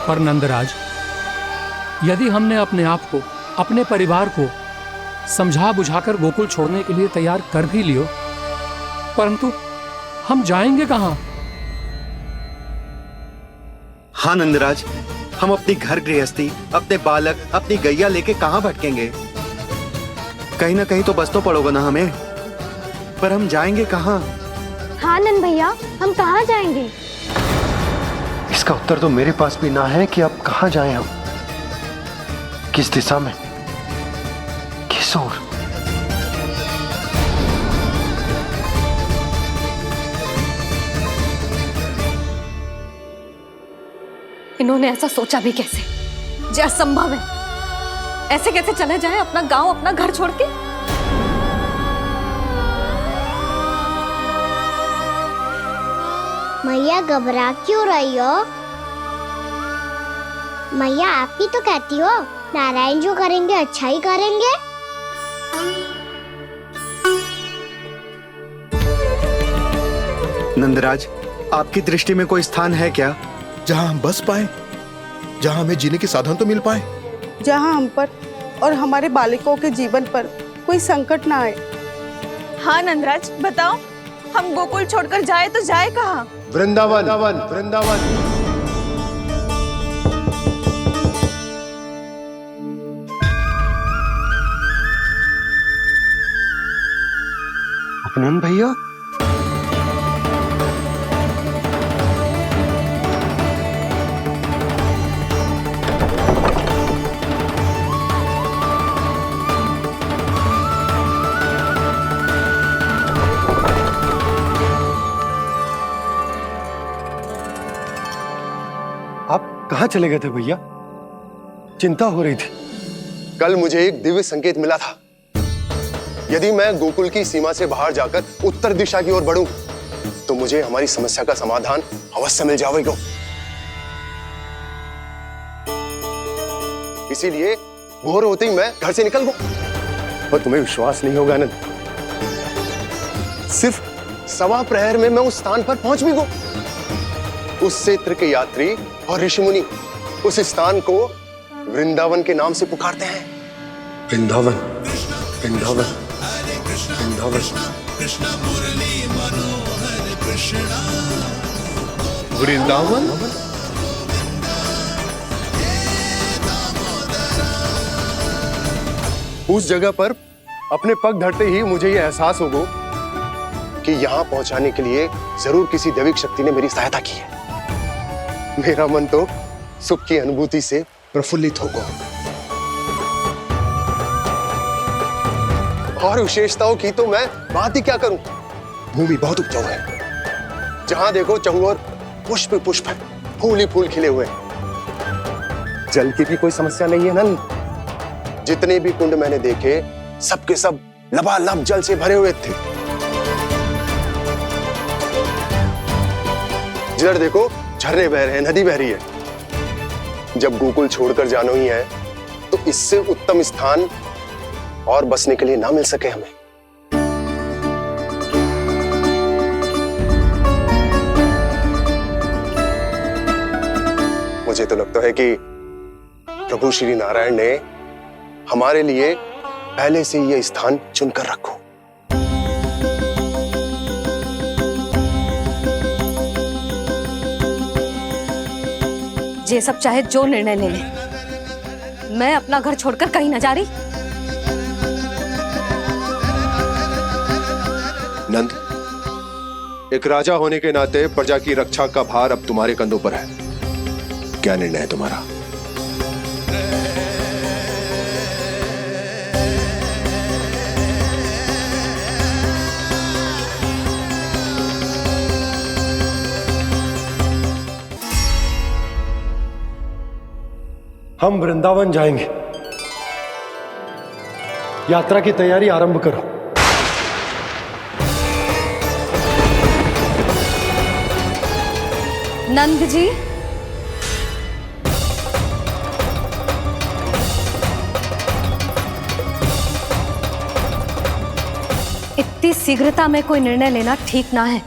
[SPEAKER 18] पर नंदराज, यदि हमने अपने आप को, अपने परिवार को समझा बुझाकर गोकुल छोड़ने के लिए तैयार कर भी लियो, परंतु हम जाएंगे कहाँ?
[SPEAKER 13] हाँ नंदराज, हम अपनी घर गृहस्थी, अपने बालक, अपनी गैया लेके कहाँ भटकेंगे? कहीं ना कहीं तो बस तो पड़ोगे ना हमें, पर हम जाएंगे कहाँ?
[SPEAKER 14] हाँ नंद भैया, हम कहाँ जाएंगे?
[SPEAKER 1] इसका उत्तर तो मेरे पास भी ना है कि अब कहाँ जाएं हम, किस दिशा में, किस ओर।
[SPEAKER 6] इन्होंने ऐसा सोचा भी कैसे, जो असंभव है। ऐसे कैसे चले जाएं अपना गांव, अपना घर छोड़ के?
[SPEAKER 3] मैया घबरा क्यों रही हो? मैया आप ही तो कहती हो नारायण जो करेंगे अच्छा ही करेंगे।
[SPEAKER 13] नंदराज, आपकी दृष्टि में कोई स्थान है क्या
[SPEAKER 4] जहां हम बस पाए, जहां हमें जीने के साधन तो मिल पाए,
[SPEAKER 8] जहाँ हम पर और हमारे बालकों के जीवन पर कोई संकट ना आए? हाँ नंदराज, बताओ, हम गोकुल छोड़कर जाए तो जाए कहाँ?
[SPEAKER 1] वृंदावन, वृंदावन। अपनन भैया, आप कहाँ चले गए थे भैया? चिंता हो रही थी।
[SPEAKER 4] कल मुझे एक दिव्य संकेत मिला था। यदि मैं गोकुल की सीमा से बाहर जाकर उत्तर दिशा की ओर बढ़ूं, तो मुझे हमारी समस्या का समाधान अवश्य मिल जाएगा। इसीलिए भोर होते ही मैं घर से निकल गया। और तुम्हें विश्वास नहीं होगा आनंद, सिर्फ सवा प्रहर में मैं उस स्थान पर पहुंच भी गया। उस क्षेत्र के यात्री और ऋषिमुनि उस स्थान को वृंदावन के नाम से पुकारते हैं।
[SPEAKER 1] वृंदावन, वृंदावन, वृंदावन।
[SPEAKER 4] वृंदावन? उस जगह पर अपने पग धरते ही मुझे यह एहसास होगा कि यहां पहुंचाने के लिए जरूर किसी दैविक शक्ति ने मेरी सहायता की है। मेरा मन तो सुख की अनुभूति से प्रफुल्लित होगा। और विशेषताओं की तो मैं बात ही क्या करूं। भूमि बहुत उपजाऊ है, जहां देखो चहुओर पुष्प पुष्प है, फूल ही फूल खिले हुए। जल की भी कोई समस्या नहीं है नंद। जितने भी कुंड मैंने देखे, सबके सब लबालब जल से भरे हुए थे। जिधर देखो झरने बह रहे हैं, नदी बह रही है। जब गोकुल छोड़कर जाना ही है, तो इससे उत्तम स्थान और बसने के लिए ना मिल सके हमें। मुझे तो लगता है कि प्रभु श्री नारायण ने हमारे लिए पहले से यह स्थान चुनकर रखो।
[SPEAKER 6] ये सब चाहे जो निर्णय ले ले, मैं अपना घर छोड़कर कहीं न जा रही।
[SPEAKER 4] नंद, एक राजा होने के नाते प्रजा की रक्षा का भार अब तुम्हारे कंधों पर है। क्या निर्णय है तुम्हारा?
[SPEAKER 1] हम वृंदावन जाएंगे। यात्रा की तैयारी आरंभ करो।
[SPEAKER 6] नंद जी, इतनी शीघ्रता में कोई निर्णय लेना ठीक ना है।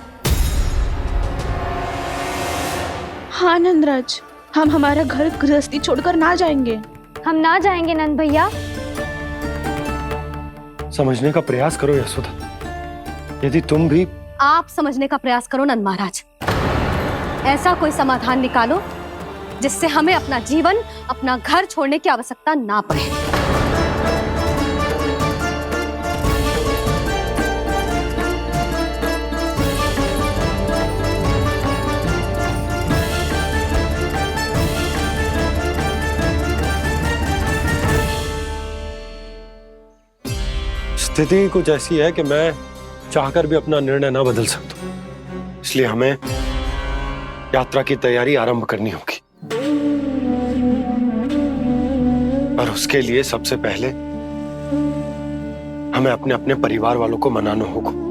[SPEAKER 5] हाँ नंदराज, हम हमारा घर गृहस्थी छोड़कर ना जाएंगे।
[SPEAKER 14] हम ना जाएंगे नंद भैया।
[SPEAKER 1] समझने का प्रयास करो यशोदा। यदि तुम भी
[SPEAKER 6] आप समझने का प्रयास करो नंद महाराज। ऐसा कोई समाधान निकालो जिससे हमें अपना जीवन, अपना घर छोड़ने की आवश्यकता ना पड़े।
[SPEAKER 1] स्थिति कुछ ऐसी है कि मैं चाहकर भी अपना निर्णय ना बदल सकता, इसलिए हमें यात्रा की तैयारी आरंभ करनी होगी। और उसके लिए सबसे पहले हमें अपने अपने परिवार वालों को मनाना होगा।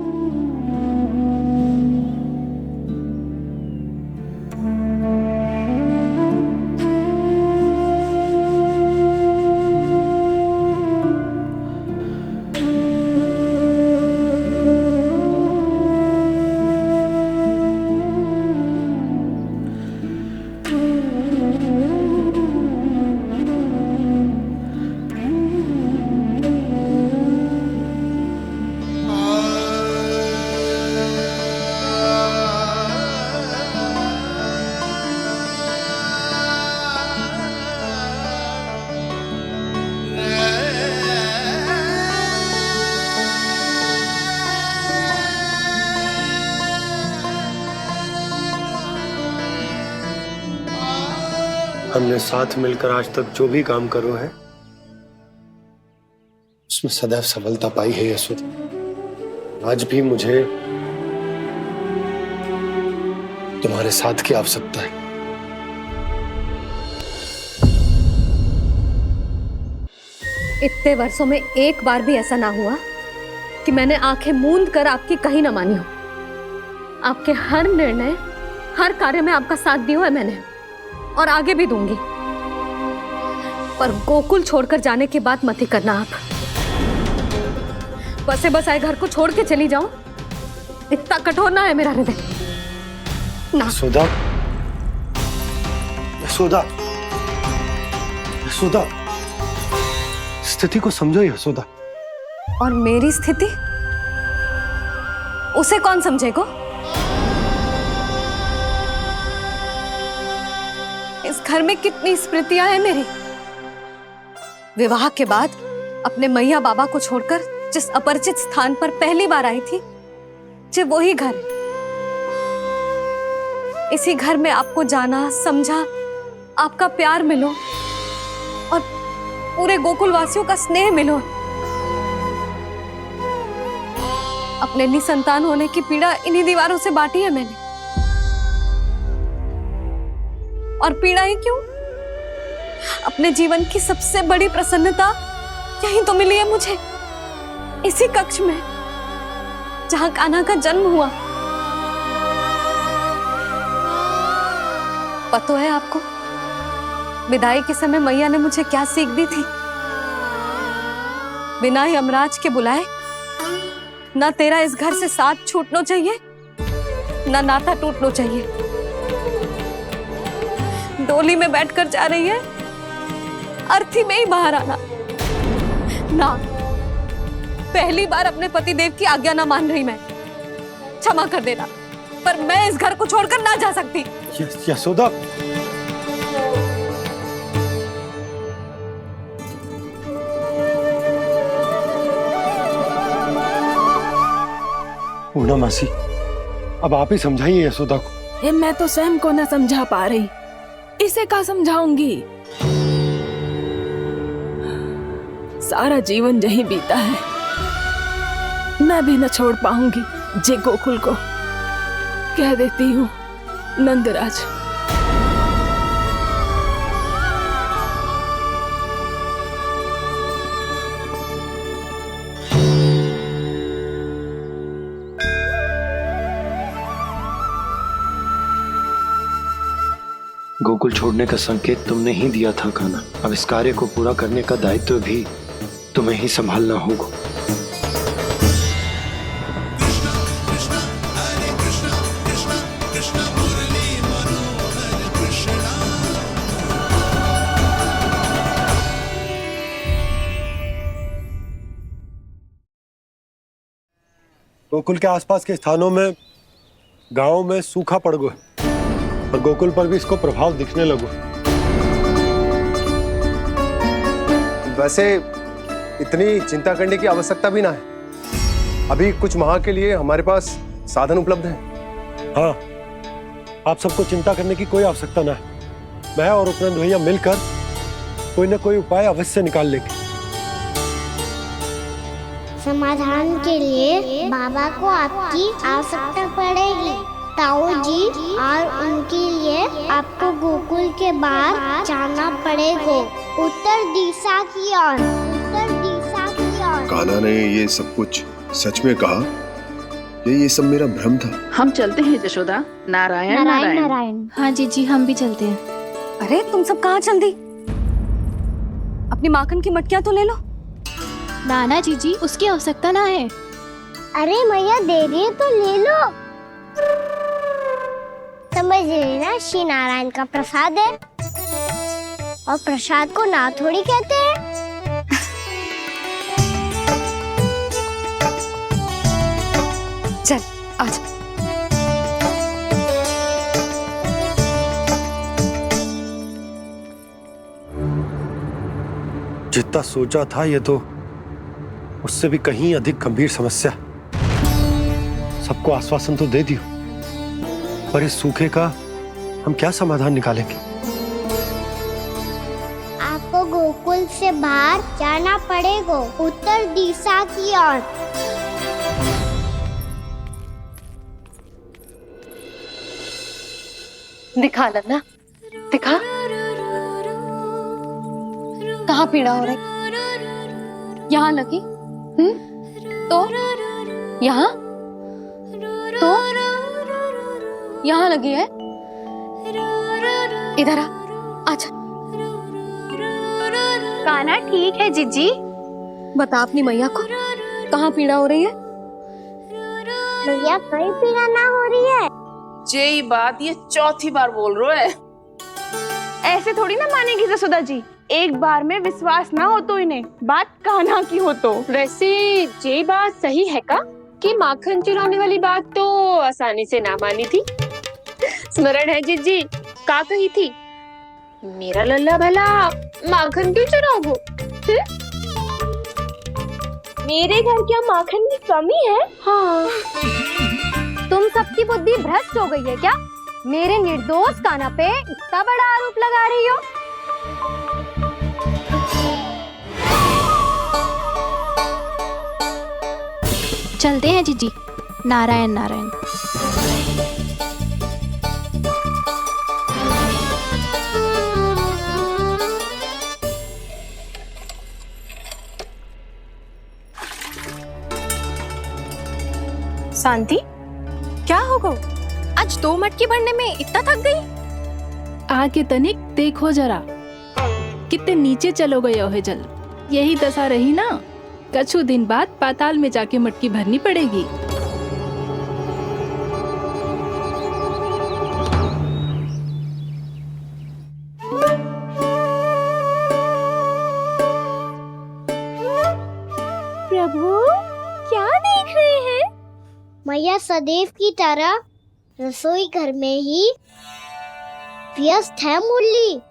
[SPEAKER 1] हमने साथ मिलकर आज तक जो भी काम करो है उसमें सदैव सफलता पाई है यशोदा। आज भी मुझे तुम्हारे साथ की आवश्यकता है।
[SPEAKER 6] इतने वर्षों में एक बार भी ऐसा ना हुआ कि मैंने आंखें मूंद कर आपकी कहीं ना मानी हो। आपके हर निर्णय, हर कार्य में आपका साथ दिया है मैंने, और आगे भी दूंगी। पर गोकुल छोड़कर जाने की बात मत ही करना आप। बसे बसाए घर को छोड़ के चली जाऊं, इतना कठोर ना है मेरा हृदय ना।
[SPEAKER 1] यशोदा, यशोदा, यशोदा, स्थिति को समझो यशोदा।
[SPEAKER 6] और मेरी स्थिति उसे कौन समझेगा? इस घर में कितनी स्मृतियां हैं मेरी। विवाह के बाद अपने मैया बाबा को छोड़कर जिस अपरिचित स्थान पर पहली बार आई थी, जो वही घर है। इसी घर में आपको जाना, समझा, आपका प्यार मिलो और पूरे गोकुल वासियों का स्नेह मिलो। अपने निसंतान होने की पीड़ा इन्हीं दीवारों से बांटी है मैंने। और पीड़ा ही क्यों? अपने जीवन की सबसे बड़ी प्रसन्नता यही तो मिली है मुझे, इसी कक्ष में जहां कान्हा का जन्म हुआ। पता है आपको विदाई के समय मैया ने मुझे क्या सीख दी थी? बिना ही यमराज के बुलाए ना तेरा इस घर से साथ छूटना चाहिए, ना नाता टूटना चाहिए। डोली में बैठकर जा रही है, अर्थी में ही बाहर आना ना। पहली बार अपने पतिदेव की आज्ञा ना मान रही मैं, क्षमा कर देना, पर मैं इस घर को छोड़कर ना जा सकती।
[SPEAKER 1] यशोदा, पूर्णा मासी, अब आप ही समझाइए यशोदा को।
[SPEAKER 10] ये मैं तो स्वयं को न समझा पा रही, इसे क्या समझाऊंगी? सारा जीवन यही बीता है, मैं भी न छोड़ पाऊंगी जे गोकुल को। कह देती हूँ नंदराज।
[SPEAKER 1] गोकुल छोड़ने का संकेत तुमने ही दिया था कान्हा। अब इस कार्य को पूरा करने का दायित्व भी तुम्हें ही संभालना होगा। गोकुल के आसपास के स्थानों में, गांव में सूखा पड़ गया और गोकुल पर भी इसको प्रभाव दिखने लगा।
[SPEAKER 4] वैसे इतनी चिंता करने की आवश्यकता भी ना है। अभी कुछ माह के लिए हमारे पास साधन उपलब्ध है।
[SPEAKER 1] हाँ, आप सबको चिंता करने की कोई आवश्यकता ना है। मैं और उपनंद भैया मिलकर कोई ना कोई उपाय अवश्य निकाल लेंगे।
[SPEAKER 3] समाधान के लिए बाबा को आपकी आवश्यकता पड़ेगी। ताऊ जी और उनके लिए आपको गोकुल के बाहर जाना पड़ेगा, उत्तर दिशा की ओर, उत्तर दिशा की ओर।
[SPEAKER 4] कान्हा ने ये सब कुछ सच में कहा? ये सब मेरा भ्रम था?
[SPEAKER 5] हम चलते हैं जशोदा। नारायण नारायण
[SPEAKER 14] नारायण।
[SPEAKER 6] हाँ जी हम भी चलते हैं। अरे तुम सब कहाँ चल दी? अपनी माखन की मटकियाँ तो ले लो।
[SPEAKER 14] नाना जी उसकी आवश्यकता ना है।
[SPEAKER 3] अरे मैया दे रही है तो ले लो। समझ लेना, श्री नारायण का प्रसाद है और प्रसाद को ना थोड़ी कहते हैं।
[SPEAKER 6] चल आजा।
[SPEAKER 1] जितना सोचा था ये तो उससे भी कहीं अधिक गंभीर समस्या। सबको आश्वासन तो दे दियो, पर इस सूखे का हम क्या समाधान निकालेंगे?
[SPEAKER 3] आपको गोकुल से बाहर जाना पड़ेगा, उत्तर दिशा की ओर।
[SPEAKER 6] दिखा लन्ना, दिखा। कहाँ पीड़ा हो रही? यहाँ लगी? तो यहाँ तो यहाँ लगी है। इधर आ, आजा।
[SPEAKER 8] कान्हा ठीक है जीजी।
[SPEAKER 6] बता अपनी मैया को कहाँ पीड़ा हो रही है?
[SPEAKER 3] भैया कहीं पीड़ा ना हो रही है।
[SPEAKER 5] यही बात ये चौथी बार बोल रहे है।
[SPEAKER 8] ऐसे थोड़ी ना मानेगी जसोदा जी। एक बार में विश्वास ना हो तो इन्हें, बात कान्हा की हो तो।
[SPEAKER 9] वैसे ये बात सही है का कि माखन चुराने वाली बात तो आसानी से ना मानी थी। स्मरण है जीजी का कही थी, मेरा लल्ला भला माखन क्यों चुराओगे?
[SPEAKER 7] मेरे घर क्या माखन की कमी है?
[SPEAKER 14] हाँ। तुम सबकी बुद्धि भ्रष्ट हो गई है क्या? मेरे निर्दोष कान्हा पे इतना बड़ा आरोप लगा रही हो?
[SPEAKER 6] चलते हैं जीजी। नारायण नारायण।
[SPEAKER 8] शांति, क्या हो गो? आज 2 मटकी भरने में इतना थक गई?
[SPEAKER 10] आगे तनिक देखो जरा, कितने नीचे चलो गए हो जल। यही दशा रही ना, कछु दिन बाद पाताल में जाके मटकी भरनी पड़ेगी।
[SPEAKER 3] प्रभु क्या देख रहे हैं? मैया सदैव की तरह रसोई घर में ही व्यस्त है मुरली।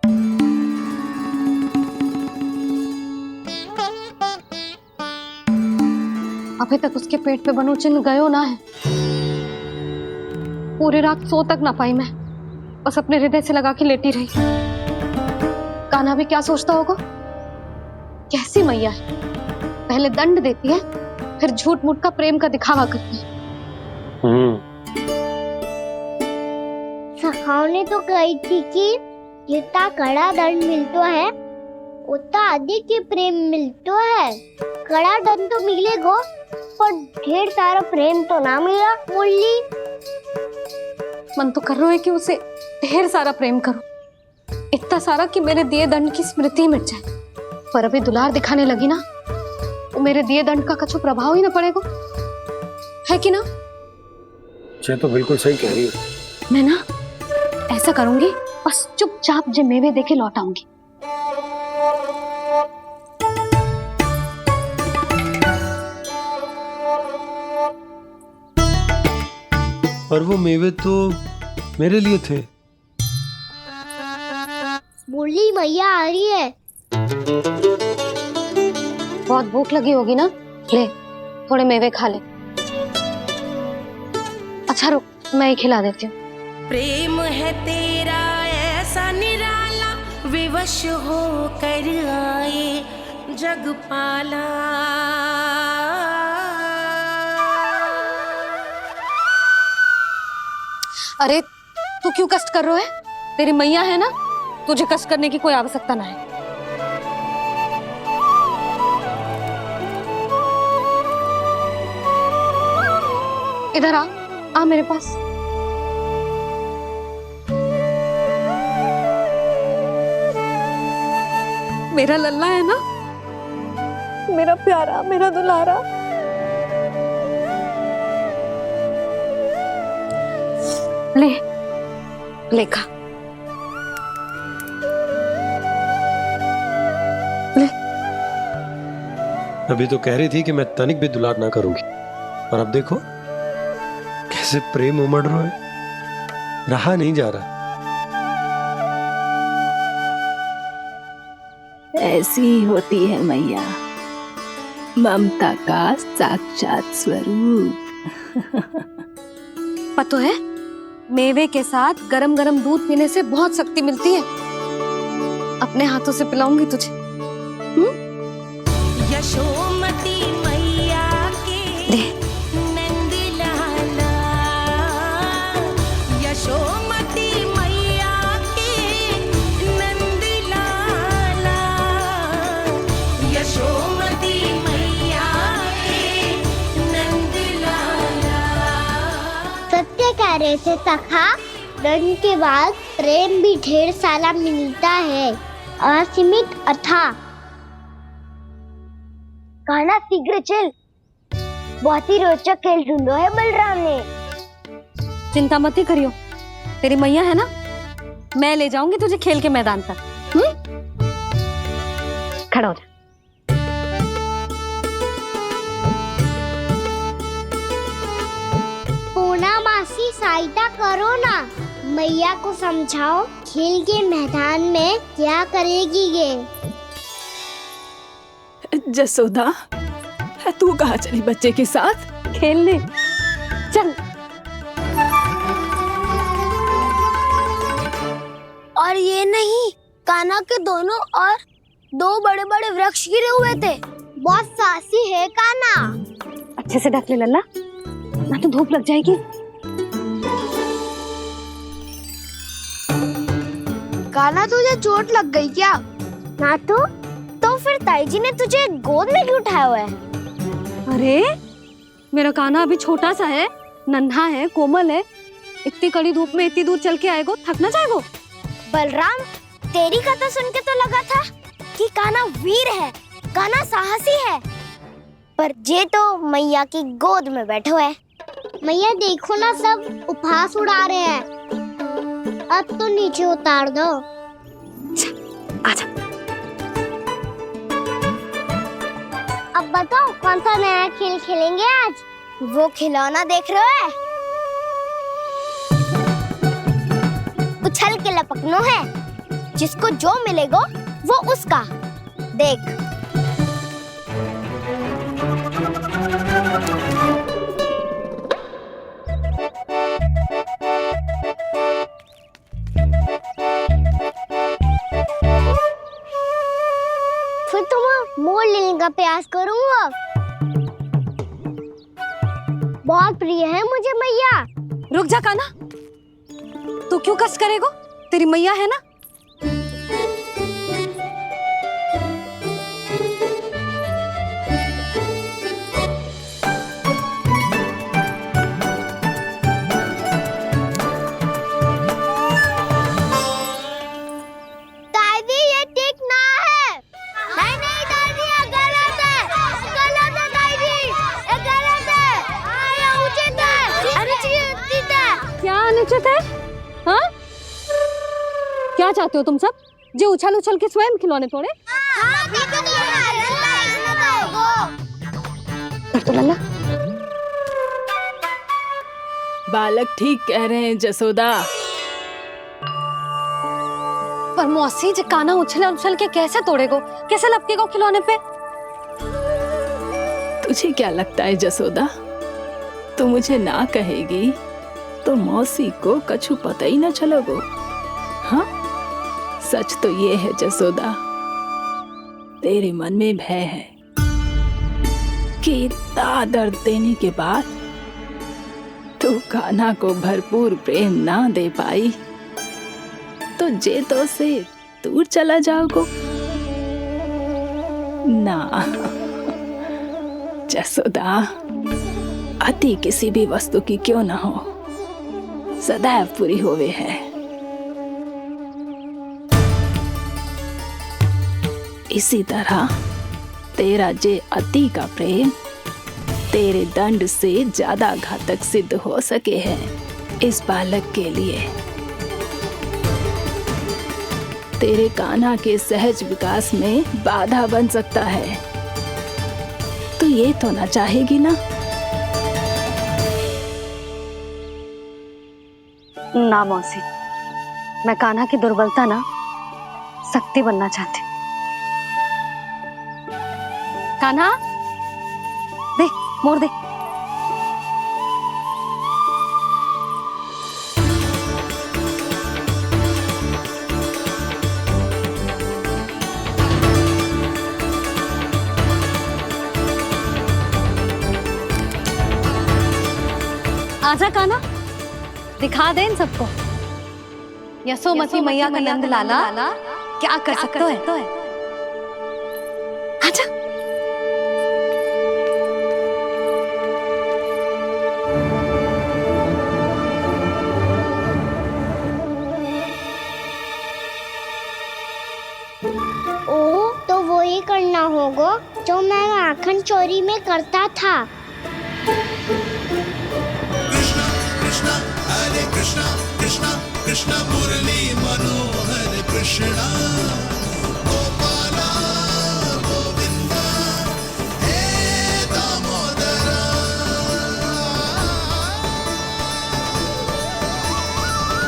[SPEAKER 6] अभी तक उसके पेट पे बनो चिन्ह गयो ना है। पूरी रात सो तक ना पाई मैं, बस अपने हृदय से लगा के लेटी रही। कान्हा भी क्या सोचता होगा? कैसी मैया है, पहले दंड देती है फिर झूठ मूठ का प्रेम का दिखावा करती है।
[SPEAKER 3] सखाओ ने तो कही थी कि जितना कड़ा दंड मिलता है उतना अधिक ही प्रेम मिलता है। कड़ा दंड तो मिलेगा पर ढेर सारा प्रेम तो ना मिला मुरली।
[SPEAKER 6] मन तो कर रहा है कि उसे ढेर सारा प्रेम करूं, इतना सारा कि मेरे दिए दंड की स्मृति मिट जाए। पर अभी दुलार दिखाने लगी ना, वो मेरे दिए दंड का कछु प्रभाव ही ना पड़ेगा, है कि ना?
[SPEAKER 1] ये तो बिल्कुल सही कह रही है।
[SPEAKER 6] मैं ना ऐसा करूंगी, बस चुपचाप जे मेवे देके लौट आऊंगी।
[SPEAKER 1] और वो मेवे तो मेरे लिए थे।
[SPEAKER 3] बोली मैया आ रही है।
[SPEAKER 6] बहुत भूख लगी होगी ना, ले थोड़े मेवे खा ले। अच्छा रुक, मैं ही खिला देती हूँ।
[SPEAKER 11] प्रेम है तेरा ऐसा निराला, विवश हो कर आए जग पाला।
[SPEAKER 6] अरे तू क्यों कष्ट कर रहा है? तेरी मैया है ना, तुझे कष्ट करने की कोई आवश्यकता ना है। इधर आ मेरे पास। मेरा लल्ला है ना, मेरा प्यारा, मेरा दुलारा। ले ले खा, ले।
[SPEAKER 1] अभी तो कह रही थी कि मैं तनिक भी दुलार ना करूंगी, और अब देखो कैसे प्रेम उमड़ रहा है, रहा नहीं जा रहा।
[SPEAKER 10] ऐसी ही होती है मैया, ममता का साक्षात स्वरूप।
[SPEAKER 6] पता है, मेवे के साथ गरम गरम दूध पीने से बहुत शक्ति मिलती है। अपने हाथों से पिलाऊंगी तुझे।
[SPEAKER 11] यशोमती मैया के नंद लाला, यशोमती मैया के नंद लाला, यशोमती मैया के नंद लाला।
[SPEAKER 3] सत्य कह रहे थे सखा, दंड के बाद प्रेम भी ढेर सारा मिलता है, असीमित अथाह। कहना शीघ्र चल, बहुत ही रोचक खेल ढूंढो है बलराम ने।
[SPEAKER 6] चिंता मत ही करियो, तेरी मैया है ना, मैं ले जाऊंगी तुझे खेल के मैदान पर। खड़ा हो जा।
[SPEAKER 3] पूना मासी सहायता करो ना, मैया को समझाओ खेल के मैदान में क्या करेगी ये।
[SPEAKER 10] जसोदा, तू कहाँ चली बच्चे के साथ?
[SPEAKER 6] खेलने चल।
[SPEAKER 3] और ये नहीं, कान्हा के दोनों और दो बड़े बड़े वृक्ष गिरे हुए थे। बहुत साहसी है कान्हा।
[SPEAKER 6] अच्छे से ढक ले लल्ला, ना तो धूप लग जाएगी।
[SPEAKER 3] कान्हा तुझे चोट लग गई क्या? ना तो फिर ताई जी ने तुझे गोद में क्यों उठाया हुआ है?
[SPEAKER 6] अरे मेरा कान्हा अभी छोटा सा है, नन्हा है, कोमल है। इतनी कड़ी धूप में इतनी दूर चल के आएगो, थक ना जाएगो।
[SPEAKER 3] बलराम, तेरी कथा सुन के तो लगा था कि कान्हा वीर है, कान्हा साहसी है, पर ये तो मैया की गोद में बैठे हुए। मैया देखो ना, सब उपहास उड़ा रहे हैं। अब तो नीचे उतार दो।
[SPEAKER 6] आजा।
[SPEAKER 3] अब बताओ कौन सा नया खेल खेलेंगे आज? वो खिलौना देख रहे हो? उछल के लपकनो है, जिसको जो मिलेगा वो उसका। देख। फिर तुम मोल लेने का प्रयास करूंगा। बहुत प्रिय है मुझे मैया।
[SPEAKER 6] रुक जा कान्हा, तू क्यों कष्ट करेगो? तेरी मैया है ना।
[SPEAKER 3] दादी ये ठीक ना है। नहीं नहीं दादी, ये गलत है, गलत है दादी, ये गलत है, ये उचित है, अनुचित है।
[SPEAKER 6] क्या अनुचित है? हाँ? क्या चाहते हो तुम सब? जो उछल उछल के स्वयं खिलौने तोड़े? तो लल्ला
[SPEAKER 10] बालक ठीक कह रहे हैं जसोदा।
[SPEAKER 6] पर मौसी जी काना उछल उछल के कैसे तोड़ेगो, कैसे लपकेगो खिलौने पे?
[SPEAKER 10] तुझे क्या लगता है जसोदा, तू मुझे ना कहेगी तो मौसी को कछु पता ही न चलोगो। हाँ, सच तो ये है जसोदा, तेरे मन में भय है कि इतना दर्द देने के बाद तू कान्हा को भरपूर प्रेम ना दे पाई तो जेतो से दूर चला जाओगो ना। जसोदा, अति किसी भी वस्तु की क्यों ना हो, सदैव पूरी होवे है। इसी तरह तेरा जे अति का प्रेम तेरे दंड से ज्यादा घातक सिद्ध हो सके है इस बालक के लिए। तेरे कान्हा के सहज विकास में बाधा बन सकता है। तू ये तो ना चाहेगी ना?
[SPEAKER 6] ना मौसी, मैं कान्हा की दुर्बलता ना शक्ति बनना चाहती। कान्हा, दे मोड़ दे। आजा कान्हा, दिखा दे इन सबको यशोमती मैया का नंद लाला क्या कर सकता है। आजा।
[SPEAKER 3] ओ, तो वो ही करना होगा जो मैं माखन चोरी में करता था।
[SPEAKER 17] कृष्णा हरे कृष्णा कृष्णा कृष्णा मुरली मनोहर कृष्णा गोपाला गोविंदा हे दामोदरा।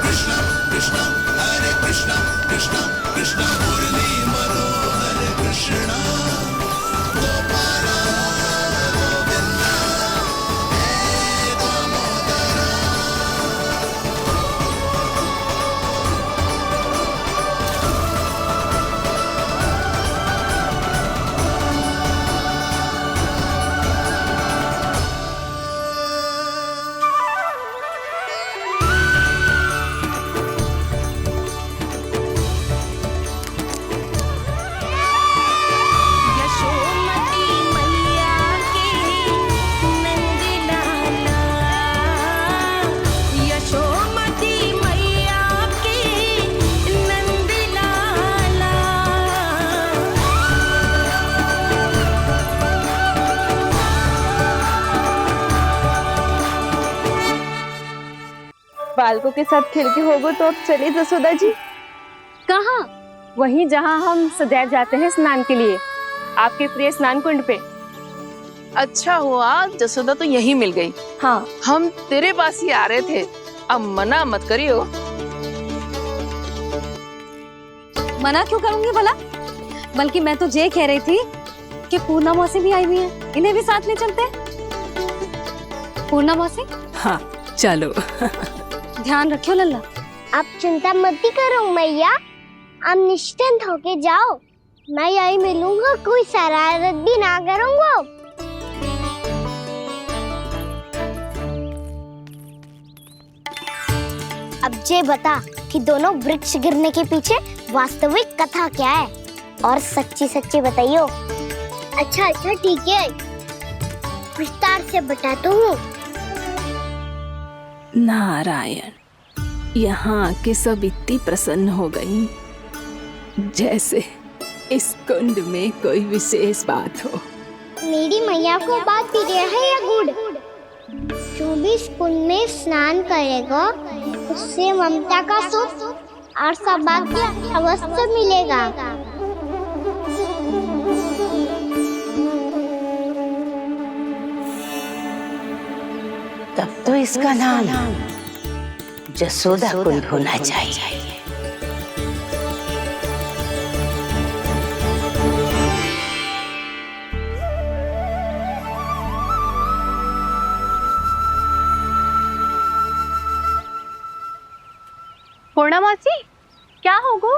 [SPEAKER 17] कृष्णा कृष्णा हरे कृष्णा कृष्णा कृष्णा मुरली मनोहर कृष्णा गोपाला गोविंदा हे दामोदरा।
[SPEAKER 11] यशोमती मैया के नंद लाला, यशोमती मैया के नंद लाला।
[SPEAKER 8] बालकों के साथ खेल के होगो तो अब चलिए जसोदा जी।
[SPEAKER 9] कहाँ? वहीं जहाँ हम सदैव जाते हैं स्नान के लिए, आपके प्रिय स्नान कुंड पे।
[SPEAKER 5] अच्छा हुआ जसोदा तो यही मिल गई।
[SPEAKER 9] हाँ,
[SPEAKER 5] हम तेरे पास ही आ रहे थे, अब मना मत करियो।
[SPEAKER 6] मना क्यों करूंगी भला? बल्कि मैं तो ये कह रही थी कि पूर्णा मौसी भी आई हुई है, इन्हें भी साथ ले चलते हैं। पूर्णा मौसी,
[SPEAKER 10] हाँ चलो।
[SPEAKER 6] ध्यान रखियो लल्ला।
[SPEAKER 3] आप चिंता मत करो मैया, आप निश्चिंत होके जाओ, मैं यही मिलूंगा, कोई शरारत भी ना करूंगा। अब ये बता कि दोनों वृक्ष गिरने के पीछे वास्तविक कथा क्या है, और सच्ची सच्ची बताइयो। अच्छा अच्छा ठीक है, विस्तार से बताता हूँ।
[SPEAKER 10] नारायण, यहाँ के सब इतनी प्रसन्न हो गई जैसे इस कुंड में कोई विशेष बात हो।
[SPEAKER 3] मेरी मैया को बात प्रिय है या गुड़? जो भी इस कुंड में स्नान करेगा उससे ममता का सुख और सौभाग्य अवश्य मिलेगा।
[SPEAKER 5] तब
[SPEAKER 11] तो इसका नाम जसोदा कुंड होना चाहिए।
[SPEAKER 8] पूर्णा मासी, क्या होगो?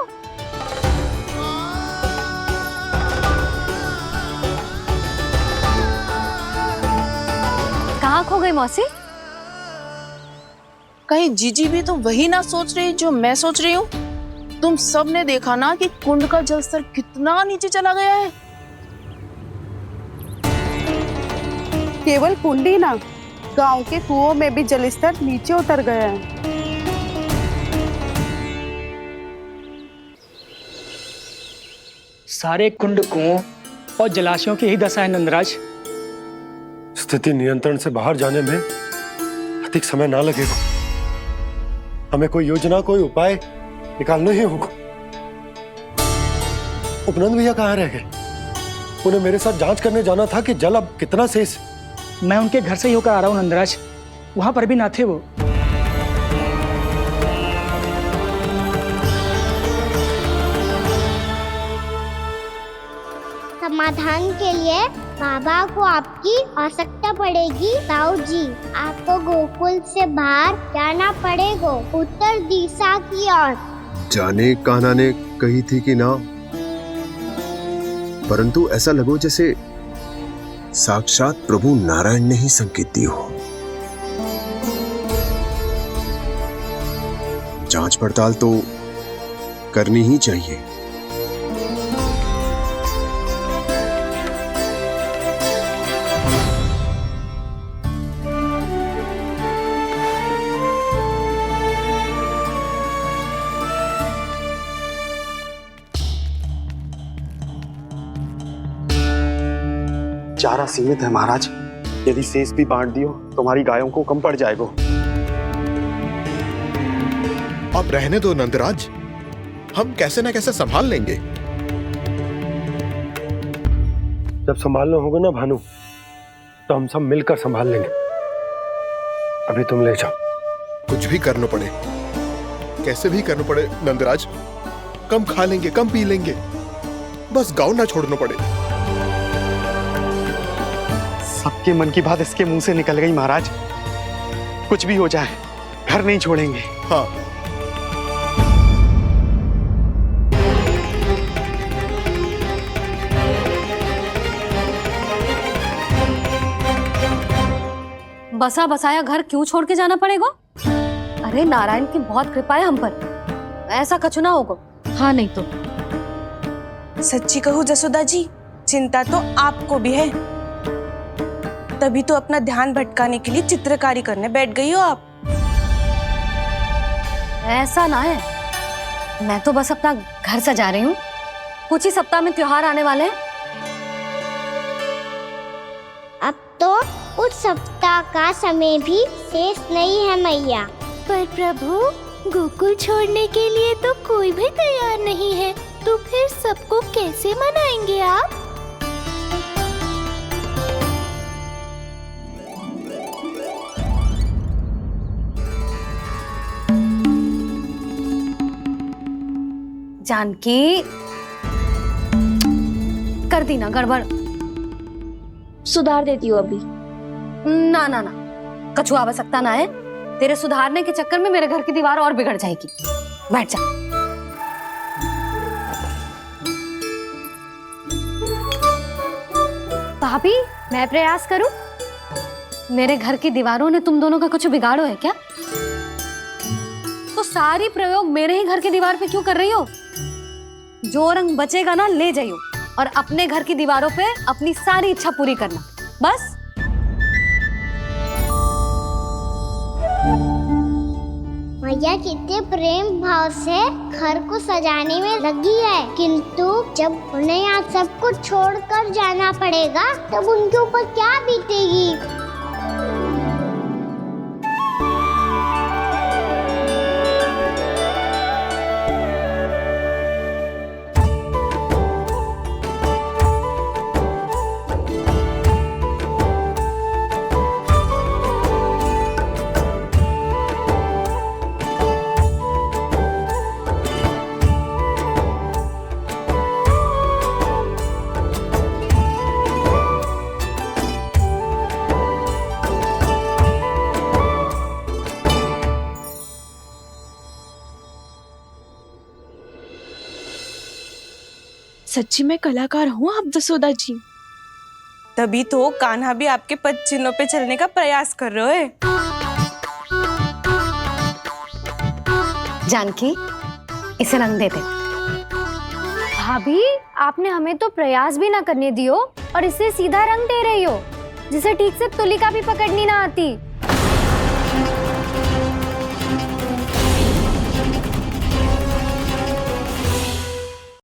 [SPEAKER 6] कहाँ खो गई मौसी?
[SPEAKER 5] कहीं जीजी भी तो वही ना सोच रही जो मैं सोच रही हूँ? तुम सब ने देखा ना कि कुंड का जलस्तर कितना नीचे चला गया है।
[SPEAKER 8] केवल कुंड ही ना, गांव के कुओं में भी जलस्तर नीचे उतर गया है।
[SPEAKER 12] सारे कुंड, कुओं और जलाशयों की ही दशा है नंदराज।
[SPEAKER 1] स्थिति नियंत्रण से बाहर जाने में अधिक समय ना लगेगा। हमें कोई योजना, कोई उपाय निकालना ही होगा। उपनंद भैया कहाँ रह गए? उन्हें मेरे साथ जांच करने जाना था कि जल अब कितना शेष।
[SPEAKER 12] मैं उनके घर से ही होकर आ रहा हूँ नंदराज, वहां पर भी ना थे वो।
[SPEAKER 3] समाधान के लिए बाबा को आपकी आवश्यकता पड़ेगी। ताऊ जी, आपको गोकुल से बाहर जाना पड़ेगा, उत्तर दिशा की ओर।
[SPEAKER 4] जाने कान्हा ने कही थी कि ना, परंतु ऐसा लगो जैसे साक्षात प्रभु नारायण ने ही संकेत दी हो। जांच पड़ताल तो करनी ही चाहिए।
[SPEAKER 13] चारा सीमित है महाराज, यदि शेष भी बांट दियो तो हमारी गायों को कम पड़ जाएगा।
[SPEAKER 15] अब रहने दो नंदराज, हम कैसे न कैसे संभाल लेंगे।
[SPEAKER 1] जब संभालना होगा ना भानु, तो हम सब मिलकर संभाल लेंगे। अभी तुम ले जाओ।
[SPEAKER 15] कुछ भी करना पड़े, कैसे भी करना पड़े नंदराज, कम खा लेंगे, कम पी लेंगे, बस गांव ना छोड़ना पड़े।
[SPEAKER 13] सबके मन की बात इसके मुंह से निकल गई महाराज। कुछ भी हो जाए, घर नहीं छोड़ेंगे।
[SPEAKER 15] हाँ,
[SPEAKER 6] बसा बसाया घर क्यों छोड़ के जाना पड़ेगा? अरे नारायण की बहुत कृपा है हम पर, ऐसा कछु ना होगा। हाँ नहीं तो
[SPEAKER 8] सच्ची कहूँ जसोदा जी, चिंता तो आपको भी है, तभी तो अपना ध्यान भटकाने के लिए चित्रकारी करने बैठ गई हो आप।
[SPEAKER 6] ऐसा ना है, मैं तो बस अपना घर सजा रही हूँ। कुछ ही सप्ताह में त्योहार आने वाले हैं।
[SPEAKER 3] अब तो कुछ सप्ताह का समय भी शेष नहीं है मैया।
[SPEAKER 7] पर प्रभु, गोकुल छोड़ने के लिए तो कोई भी तैयार नहीं है, तो फिर सबको कैसे मनाएंगे आप?
[SPEAKER 6] जानकी, कर दी ना गड़बड़।
[SPEAKER 9] सुधार देती हूँ अभी।
[SPEAKER 6] ना ना ना, कछु आवश्यकता ना है। तेरे सुधारने के चक्कर में मेरे घर की दीवार और बिगड़ जाएगी। बैठ जा। भाभी, मैं प्रयास करूं? मेरे घर की दीवारों ने तुम दोनों का कुछ बिगाड़ो है क्या? तो सारी प्रयोग मेरे ही घर की दीवार पे क्यों कर रही हो? जो रंग बचेगा ना ले जाइयो, और अपने घर की दीवारों पे अपनी सारी इच्छा पूरी करना, बस।
[SPEAKER 3] मैया कितने प्रेम भाव से घर को सजाने में लगी है, किंतु जब उन्हें यहाँ सब कुछ छोड़कर जाना पड़ेगा तब उनके ऊपर क्या बीतेगी?
[SPEAKER 5] सच्ची में कलाकार हूँ आप जसोदा जी।
[SPEAKER 8] तभी तो कान्हा भी आपके पद चिन्हों पे चलने का प्रयास कर रहे है।
[SPEAKER 6] जानकी, इसे रंग दे दे।
[SPEAKER 14] भाभी, आपने हमें तो प्रयास भी ना करने दियो और इसे सीधा रंग दे रही हो, जिसे ठीक से तुलिका भी पकड़नी ना आती।